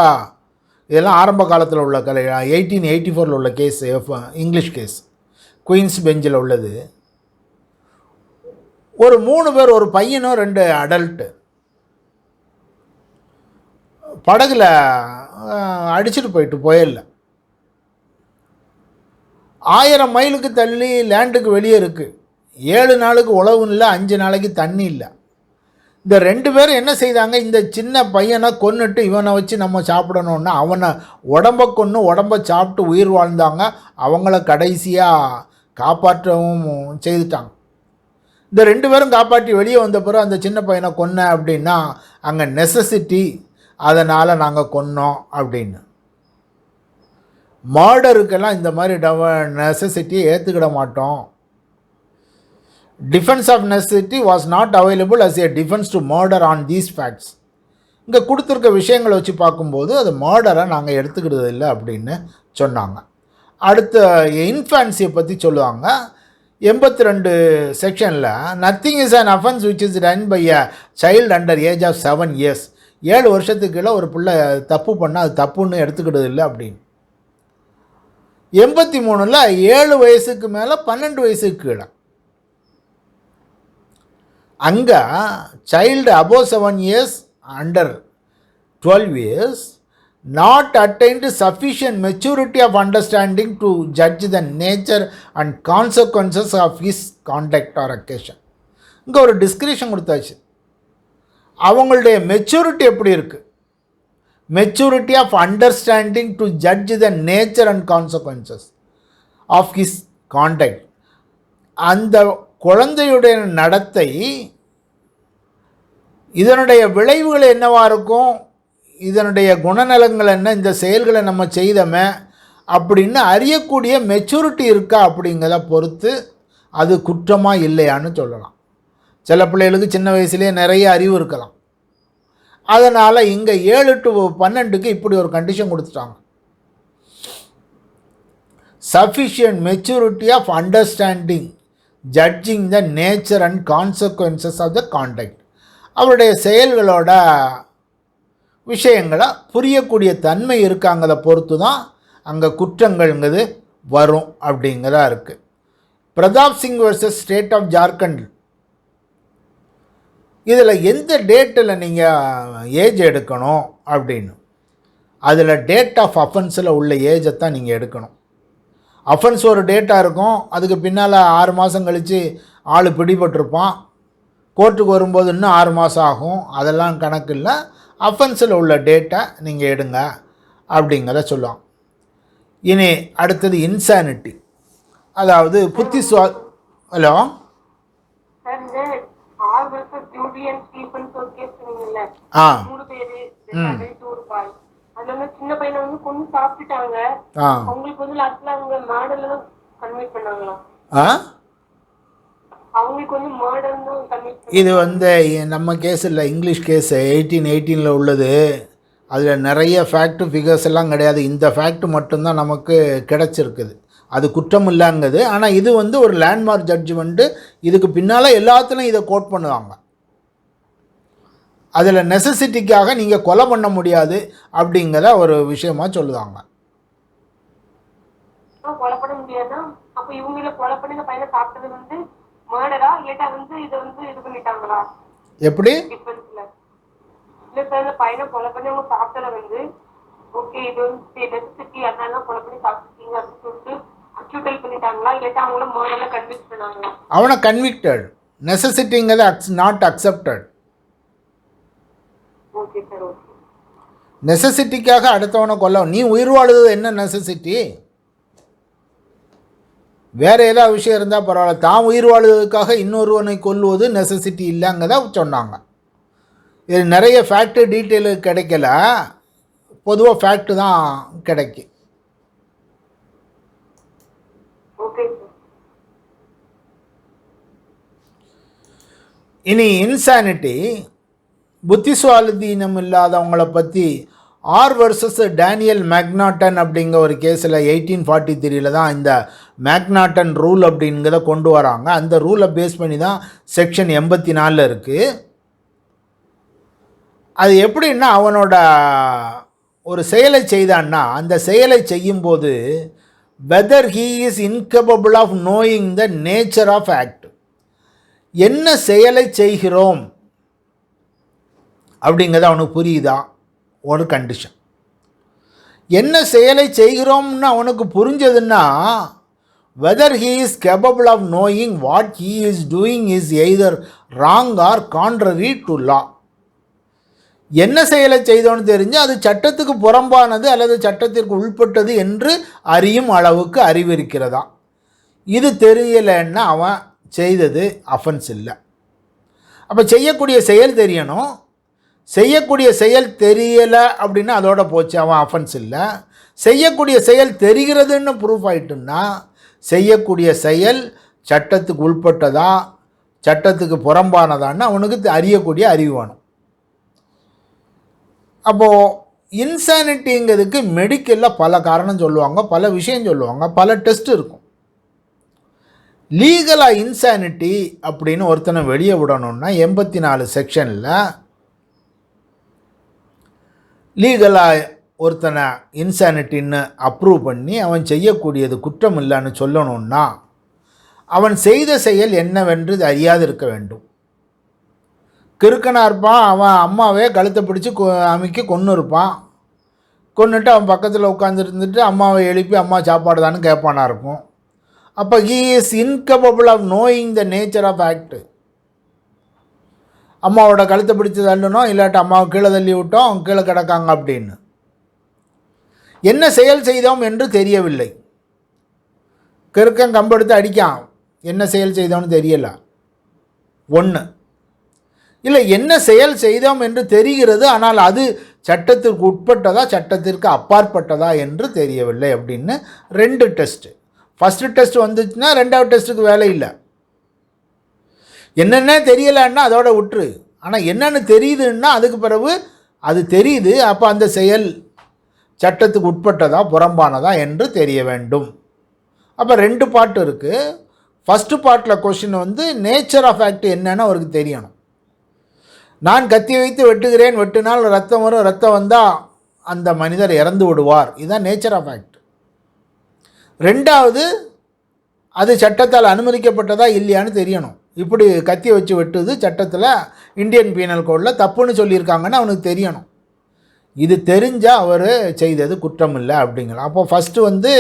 இதெல்லாம் ஆரம்ப காலத்தில் உள்ள கலை, 1884 உள்ள கேஸ், இங்கிலீஷ் கேஸ், குயின்ஸ் பெஞ்சில் உள்ளது. ஒரு 3 பேர், ஒரு பையனும் 2 அடல்ட்டு படகுல அடிச்சுட்டு போயிடல. 1000 மைலுக்கு தள்ளி லேண்டுக்கு வெளியே இருக்குது. 7 நாளுக்கு உழவு இல்லை, 5 நாளைக்கு தண்ணி இல்லை. இந்த 2 பேரும் என்ன செய்தாங்க, இந்த சின்ன பையனை கொன்னுட்டு இவனை வச்சு நம்ம சாப்பிடணுன்னா அவனை உடம்பை கொன்று உடம்பை சாப்பிட்டு உயிர் வாழ்ந்தாங்க. அவங்கள கடைசியாக காப்பாற்றவும் செய்துட்டாங்க. இந்த 2 பேரும் காப்பாற்றி வெளியே வந்த பிறகு அந்த சின்ன பையனை கொன்ன அப்படின்னா அங்கே நெசசிட்டி, அதனால் நாங்கள் கொன்னோம் அப்படின்னு. மர்டருக்கெல்லாம் இந்த மாதிரி நெசசிட்டியை ஏற்றுக்கிட மாட்டோம். Defence of necessity was not available as a defence to murder on these facts. இங்கே கொடுத்துருக்க விஷயங்களை வச்சு பார்க்கும்போது அது மர்டரை நாங்கள் எடுத்துக்கிறது இல்லை அப்படின்னு சொன்னாங்க. அடுத்த இன்ஃபான்சியை பற்றி சொல்லுவாங்க. 82 செக்ஷனில் nothing is an offence which is done by a child under age of 7 years. 7 வருஷத்துக்கு கீழே ஒரு பிள்ளை தப்பு பண்ணால் அது தப்புன்னு எடுத்துக்கிட்டது இல்லை அப்படின்னு. 83ல் 7 வயசுக்கு மேலே 12 வயசுக்கு கீழே. அங்கே child above 7 years under 12 years not attained sufficient maturity of understanding to judge the nature and consequences of his conduct or occasion. இங்கே ஒரு டிஸ்கிரிப்ஷன் கொடுத்தாச்சு. அவங்களுடைய மெச்சூரிட்டி எப்படி இருக்குது? Maturity of understanding to judge the nature and consequences of his conduct. அந்த குழந்தையுடைய நடத்தை, இதனுடைய விளைவுகள் என்னவாக இருக்கும், இதனுடைய குணநலங்கள் என்ன, இந்த செயல்களை நம்ம செய்தோமே அப்படின்னு அறியக்கூடிய மெச்சூரிட்டி இருக்கா அப்படிங்கிறத பொறுத்து அது குற்றமாக இல்லையான்னு சொல்லலாம். சில பிள்ளைகளுக்கு சின்ன வயசுலேயே நிறைய அறிவு இருக்கலாம். அதனால் இங்கே 7 to 12க்கு இப்படி ஒரு கண்டிஷன் கொடுத்துட்டாங்க. Sufficient maturity of understanding judging the nature and consequences of the conduct. அவருடைய செயல்களோட விஷயங்களை புரியக்கூடிய தன்மை இருக்காங்கிறத பொறுத்து தான் அங்கே குற்றங்கள்ங்கிறது வரும் அப்படிங்கிறதா இருக்குது. Pratap Singh versus state of Jharkhand, இதில் எந்த டேட்டில் நீங்கள் ஏஜ் எடுக்கணும் அப்படின்னு, அதில் டேட் ஆஃப் அஃபென்ஸில் உள்ள ஏஜை தான் நீங்கள் எடுக்கணும். அஃபென்ஸ் ஒரு டேட்டாக இருக்கும், அதுக்கு பின்னால் 6 மாதம் கழித்து ஆள் பிடிபட்டிருப்பான், கோர்ட்டுக்கு வரும்போது இன்னும் 6 மாதம் ஆகும், அதெல்லாம் கணக்கு இல்லை. அஃபென்ஸில் உள்ள டேட்டை நீங்கள் எடுங்க அப்படிங்கிறத சொல்லுவாங்க. இனி அடுத்தது இன்சானிட்டி, அதாவது ஹலோ சின்ன பையனை வந்து கொண்டு சாப்பிட்டுட்டாங்க. அவங்களுக்கு வந்து லாஸ்ட்ல அவங்க மாடல்ல கன்வெர்ட் பண்ணாங்களா? அவங்களுக்கு வந்து மாடல் தான் கன்வெர்ட். இது வந்து நம்ம கேஸ் இல்லை, இங்கிலீஷ் கேஸ் 1818 உள்ளது. அதில் நிறைய ஃபேக்ட் ஃபிகர்ஸ் எல்லாம் கிடையாது. இந்த ஃபேக்ட் மட்டும்தான் நமக்கு கிடச்சிருக்குது. அது குற்றம் இல்லைங்குது. ஆனால் இது வந்து ஒரு லேண்ட்மார்க் ஜட்ஜ்மெண்ட்டு. இதுக்கு பின்னால் எல்லாத்துலையும் இதை கோட் பண்ணுவாங்க. அதில் நெசசிட்டிக்காக நீங்கள் கொலை பண்ண முடியாது அப்படிங்கிற ஒரு விஷயமா சொல்லுவாங்க. கொலை பண்ண முடியாதுன்னா அப்போ இவங்கள கொலை பண்ணி இந்த பையனை சாப்பிட்டது வந்து மர்டரா இல்லட்டா வந்து இதை வந்து இது பண்ணிட்டாங்களா? எப்படி டிஃபரன்ஸ்ல இல்லை சார், இந்த பையனை கொலை பண்ணி அவங்க சாப்பிட்டத வந்து ஓகே இது வந்து நெசசிட்டி அதனால கொலை பண்ணி சாப்பிட்டீங்க அப்படின்னு சொல்லிட்டு அக்யூட்டல் பண்ணிட்டாங்களா இல்லட்டா அவங்கள மர்டர்ல கன்விக்ட் பண்ணாங்களா? அவனை கன்விக்டட். நெசசிட்டிங்கிறது not accepted. Okay sir, okay. நெசசிட்டிக்காக அடுத்தவனை கொல்ல, நீ உயிர் வாழுவது என்ன நெசசிட்டி? வேறு ஏதாவது விஷயம் இருந்தால் பரவாயில்ல, தான் உயிர் வாழ்வதற்காக இன்னொருவனை கொல்லுவது நெசசிட்டி இல்லைங்கதான் சொன்னாங்க. இது நிறைய ஃபேக்ட்டு டீட்டெயிலு கிடைக்கல, பொதுவாக ஃபேக்ட்டு தான் கிடைக்கும். இனி இன்சானிட்டி, புத்தி சுவாதீனம் இல்லாதவங்களை பற்றி ஆர் வர்சஸ் டேனியல் மேக்னாட்டன் அப்படிங்கிற ஒரு கேஸில் 1843 தான் இந்த மேக்னாட்டன் ரூல் அப்படிங்கிறத கொண்டு வராங்க. அந்த ரூலை பேஸ் பண்ணி தான் செக்ஷன் 84 இருக்குது. அது எப்படின்னா, அவனோட ஒரு செயலை செய்தான்னா அந்த செயலை செய்யும்போது whether he is incapable of knowing the nature of act, என்ன செயலை செய்கிறோம் அப்படிங்கிறது அவனுக்கு புரியுதா ஒரு கண்டிஷன். என்ன செயலை செய்கிறோம்னு அவனுக்கு புரிஞ்சதுன்னா whether he is capable of knowing what he is doing is either wrong or contrary to law. என்ன செயலை செய்தோன்னு தெரிஞ்சு அது சட்டத்துக்கு புறம்பானது அல்லது சட்டத்திற்கு உள்பட்டது என்று அறியும் அளவுக்கு அறிவு இருக்கிறதா. இது தெரியலைன்னா அவன் செய்தது அஃபென்ஸ் இல்லை. அப்போ செய்யக்கூடிய செயல் தெரியணும். செய்யக்கூடிய செயல் தெரியலை அப்படின்னா அதோட போச்சு, அவன் அஃபென்ஸ் இல்லை. செய்யக்கூடிய செயல் தெரிகிறதுன்னு ப்ரூஃப் ஆகிட்டுன்னா செய்யக்கூடிய செயல் சட்டத்துக்கு உள்பட்டதா சட்டத்துக்கு புறம்பானதான்னு அவனுக்கு அறியக்கூடிய அறிவு வேணும். அப்போது இன்சானிட்டிங்கிறதுக்கு மெடிக்கலில் பல காரணம் சொல்லுவாங்க, பல விஷயம் சொல்லுவாங்க, பல டெஸ்ட் இருக்கும். லீகலாக இன்சானிட்டி அப்படின்னு ஒருத்தனை வெளியே விடணுன்னா 84 செக்ஷனில் லீகலாக ஒருத்தனை இன்சானிட்டின்னு அப்ரூவ் பண்ணி அவன் செய்யக்கூடியது குற்றம் இல்லைன்னு சொல்லணுன்னா அவன் செய்த செயல் என்னவென்று அறியாது இருக்க வேண்டும். கிறுக்கனாக இருப்பான், அவன் அம்மாவே கழுத்தை பிடிச்சி அமைக்கி கொன்று இருப்பான். கொன்னுட்டு அவன் பக்கத்தில் உட்காந்துருந்துட்டு அம்மாவை எழுப்பி அம்மா சாப்பாடு தானே கேட்பானா இருக்கும். அப்போ he is incapable of knowing the nature of act. அம்மாவோட கழுத்தை பிடிச்சி தள்ளணும், இல்லாட்டி அம்மாவை கீழே தள்ளி விட்டோம், அவங்க கீழே கிடக்காங்க அப்படின்னு. என்ன செயல் செய்தோம் என்று தெரியவில்லை. கிறுக்கன் கம்பெடுத்து அடிக்கான், என்ன செயல் செய்தோம்னு தெரியல. ஒன்று இல்லை, என்ன செயல் செய்தோம் என்று தெரிகிறது, ஆனால் அது சட்டத்திற்கு உட்பட்டதா சட்டத்திற்கு அப்பாற்பட்டதா என்று தெரியவில்லை அப்படின்னு 2 டெஸ்ட்டு. ஃபஸ்ட்டு டெஸ்ட் வந்துச்சுன்னா 2வது டெஸ்ட்டுக்கு வேலை இல்லை. என்னென்ன தெரியலைன்னா அதோட விட்டுரு. ஆனால் என்னென்னு தெரியுதுன்னா அதுக்கு பிறகு அது தெரியுது, அப்போ அந்த செயல் சட்டத்துக்கு உட்பட்டதா புறம்பானதா என்று தெரிய வேண்டும். அப்போ 2 பார்ட் இருக்குது. ஃபஸ்ட்டு பார்ட்டில் கொஷின் வந்து நேச்சர் ஆஃப் ஆக்ட் என்னன்னு அவருக்கு தெரியணும். நான் கத்தி வைத்து வெட்டுகிறேன், வெட்டினால் ரத்தம் வரும், ரத்தம் வந்தால் அந்த மனிதர் இறந்து விடுவார், இதுதான் நேச்சர் ஆஃப் ஆக்ட். 2வது அது சட்டத்தால் அனுமதிக்கப்பட்டதா இல்லையான்னு தெரியணும். இப்படி கத்தி வச்சு வெட்டுது சட்டத்தில் இந்தியன் பீனல் கோடில் தப்புன்னு சொல்லியிருக்காங்கன்னு அவனுக்கு தெரியணும். இது தெரிஞ்சால் அவர் செய்தது குற்றம் இல்லை அப்படிங்கலாம். அப்போ ஃபஸ்ட்டு வந்து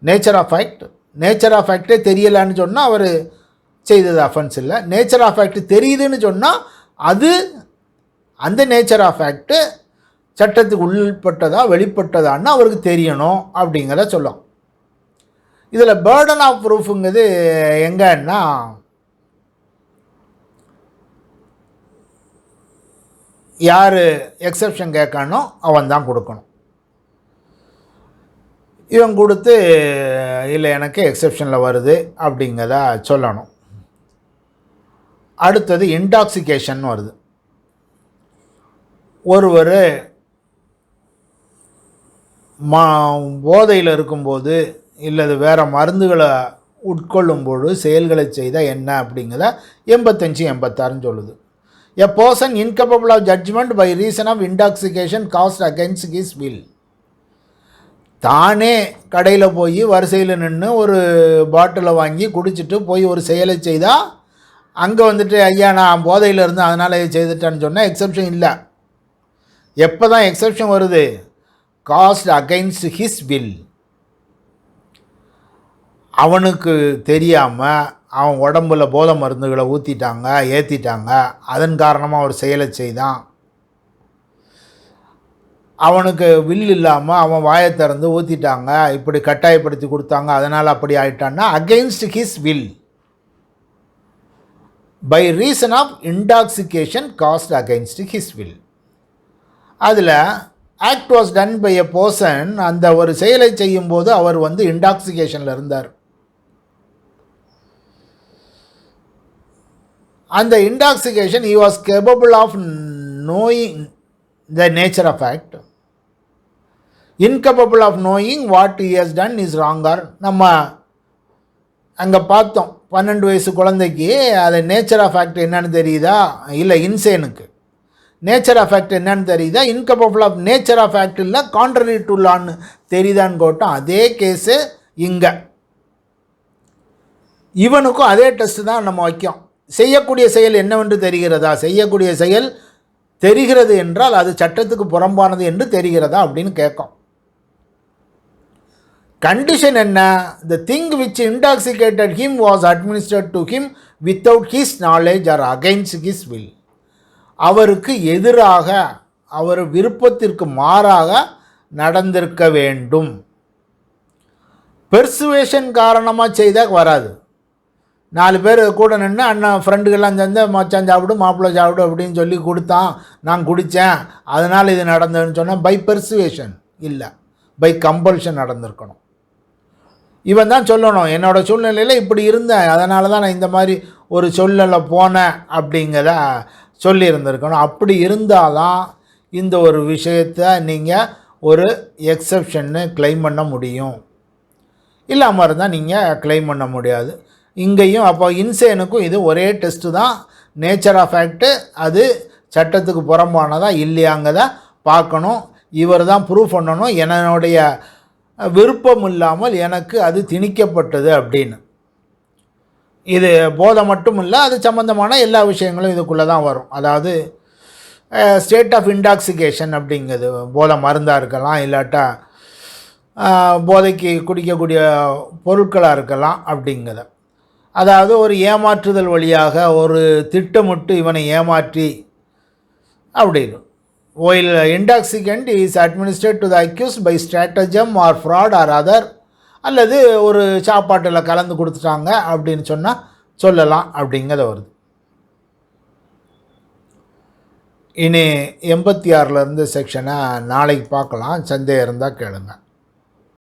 nature of act. Nature of ஆக்டே தெரியலான்னு சொன்னால் அவர் செய்தது அஃபென்ஸ் இல்லை. நேச்சர் ஆஃப் ஆக்ட் தெரியுதுன்னு சொன்னால் அது அந்த நேச்சர் ஆஃப் ஆக்ட்டு சட்டத்துக்கு உள்பட்டதா வெளிப்பட்டதான்னு அவருக்கு தெரியணும் அப்படிங்கிறத சொல்லும். இதில் பேர்டன் ஆஃப் ப்ரூஃபுங்கிறது எங்கன்னா யார் எக்ஸப்ஷன் கேட்கணும் அவன் தான் கொடுக்கணும். இவன் கொடுத்து இல்லை எனக்கு எக்ஸப்ஷனில் வருது அப்படிங்கிறத சொல்லணும். அடுத்தது இன்டாக்சிகேஷன் வருது. ஒருவர் போதையில் இருக்கும்போது இல்லது வேறு மருந்துகளை உட்கொள்ளும்போது செயல்களை செய்தால் என்ன அப்படிங்கிறத 85-86 சொல்லுது. A person incapable of judgment by reason of intoxication caused against his will. தானே கடையில் போய் வரிசையில் நின்று ஒரு பாட்டிலை வாங்கி குடிச்சிட்டு போய் ஒரு செயலை செய்தால் அங்கே வந்துட்டு ஐயா நான் போதையில் இருந்தேன் அதனால் செய்துட்டேன்னு சொன்னால் எக்ஸப்ஷன் இல்லை. எப்போ தான் எக்ஸப்ஷன் வருது? Cost against his will. அவனுக்கு தெரியாமல் அவன் உடம்புல போதை மருந்துகளை ஊற்றிட்டாங்க, ஏற்றிட்டாங்க, அதன் காரணமாக ஒரு செயலை செய்தான். அவனுக்கு வில் இல்லாமல் அவன் வாயை திறந்து ஊற்றிட்டாங்க, இப்படி கட்டாயப்படுத்தி கொடுத்தாங்க, அதனால் அப்படி ஆயிட்டான்னா against his will by reason of intoxication caused against his will. அதில் act was done by a person, அந்த ஒரு செயலை செய்யும்போது அவர் வந்து இன்டாக்சிகேஷனில் இருந்தார். அந்த intoxication he was capable of knowing the nature of act, incapable of knowing what he has done is wrong. நம்ம அங்கே பார்த்தோம் 12 வயசு குழந்தைக்கு அது நேச்சர் ஆஃப் ஆக்ட் என்னன்னு தெரியுதா? இல்லை இன்சேனுக்கு நேச்சர் ஆஃப் ஆக்ட் என்னன்னு தெரியுதா? Incapable of nature of act இல்லை கான்ட்ரரி டு லான்னு தெரியுதான்னு கோட்டோம். அதே கேஸு இங்கே இவனுக்கும் அதே டெஸ்ட்டு தான் நம்ம வைக்கும். செய்யக்கூடிய செயல் என்னவென்று தெரிகிறதா? செய்யக்கூடிய செயல் தெரிகிறது என்றால் அது சட்டத்துக்கு புறம்பானது என்று தெரிகிறதா அப்படின்னு கேட்கும். கண்டிஷன் என்ன? the thing which intoxicated him was administered to him without his knowledge or against his will. அவருக்கு எதிராக அவர் விருப்பத்திற்கு மாறாக நடந்திருக்க வேண்டும். பெர்சுவேஷன் காரணமாக செய்தால் வராது. 4 பேர் கூட நின்று அண்ணன் ஃப்ரெண்டுகள்லாம் சேர்ந்து மச்சான் சாப்பிடு மாப்பிள்ளை சாப்பிடு அப்படின்னு சொல்லி கொடுத்தான், நான் குடித்தேன் அதனால் இது நடந்ததுன்னு சொன்னால் பை பெர்சுவேஷன் இல்லை, பை கம்பல்ஷன் நடந்திருக்கணும். இவன் தான் சொல்லணும் என்னோடய சூழ்நிலையில் இப்படி இருந்தேன் அதனால தான் நான் இந்த மாதிரி ஒரு சொல்லலை போனேன் அப்படிங்கிறத சொல்லியிருந்திருக்கணும். அப்படி இருந்தால் தான் இந்த ஒரு விஷயத்தை நீங்கள் ஒரு எக்ஸப்ஷன்னு கிளைம் பண்ண முடியும். இல்லாமல் இருந்தால் நீங்கள் கிளைம் பண்ண முடியாது. இங்கேயும் அப்போ இன்சேனுக்கும் இது ஒரே டெஸ்ட்டு தான். நேச்சர் ஆஃப் ஃபேக்ட்டு அது சட்டத்துக்கு புறம்பானதா இல்லையாங்கிறத பார்க்கணும். இவர் தான் ப்ரூவ் பண்ணணும் என்னுடைய விருப்பம் இல்லாமல் எனக்கு அது திணிக்கப்பட்டது அப்படின்னு. இது போதை மட்டும் இல்லை, அது சம்மந்தமான எல்லா விஷயங்களும் இதுக்குள்ளே தான் வரும். அதாவது ஸ்டேட் ஆஃப் இன்டாக்சிகேஷன் அப்படிங்கிறது போதை மருந்தாக இருக்கலாம், இல்லாட்டா போதைக்கு குடிக்கக்கூடிய பொருட்களாக இருக்கலாம் அப்படிங்கிறத. அதாவது ஒரு ஏமாற்றுதல் வழியாக ஒரு திட்டமிட்டு இவனை ஏமாற்றி அப்படின்னு. while intoxicant is administered to the accused by stratagem or fraud or other, அல்லது ஒரு சாப்பாட்டில் கலந்து கொடுத்துட்டாங்க அப்படின்னு சொன்னால் சொல்லலாம் அப்படிங்கிறத வருது. இனி 86லேருந்து செக்ஷனை நாளைக்கு பார்க்கலாம். சந்தேகம் இருந்தால் கேளுங்க.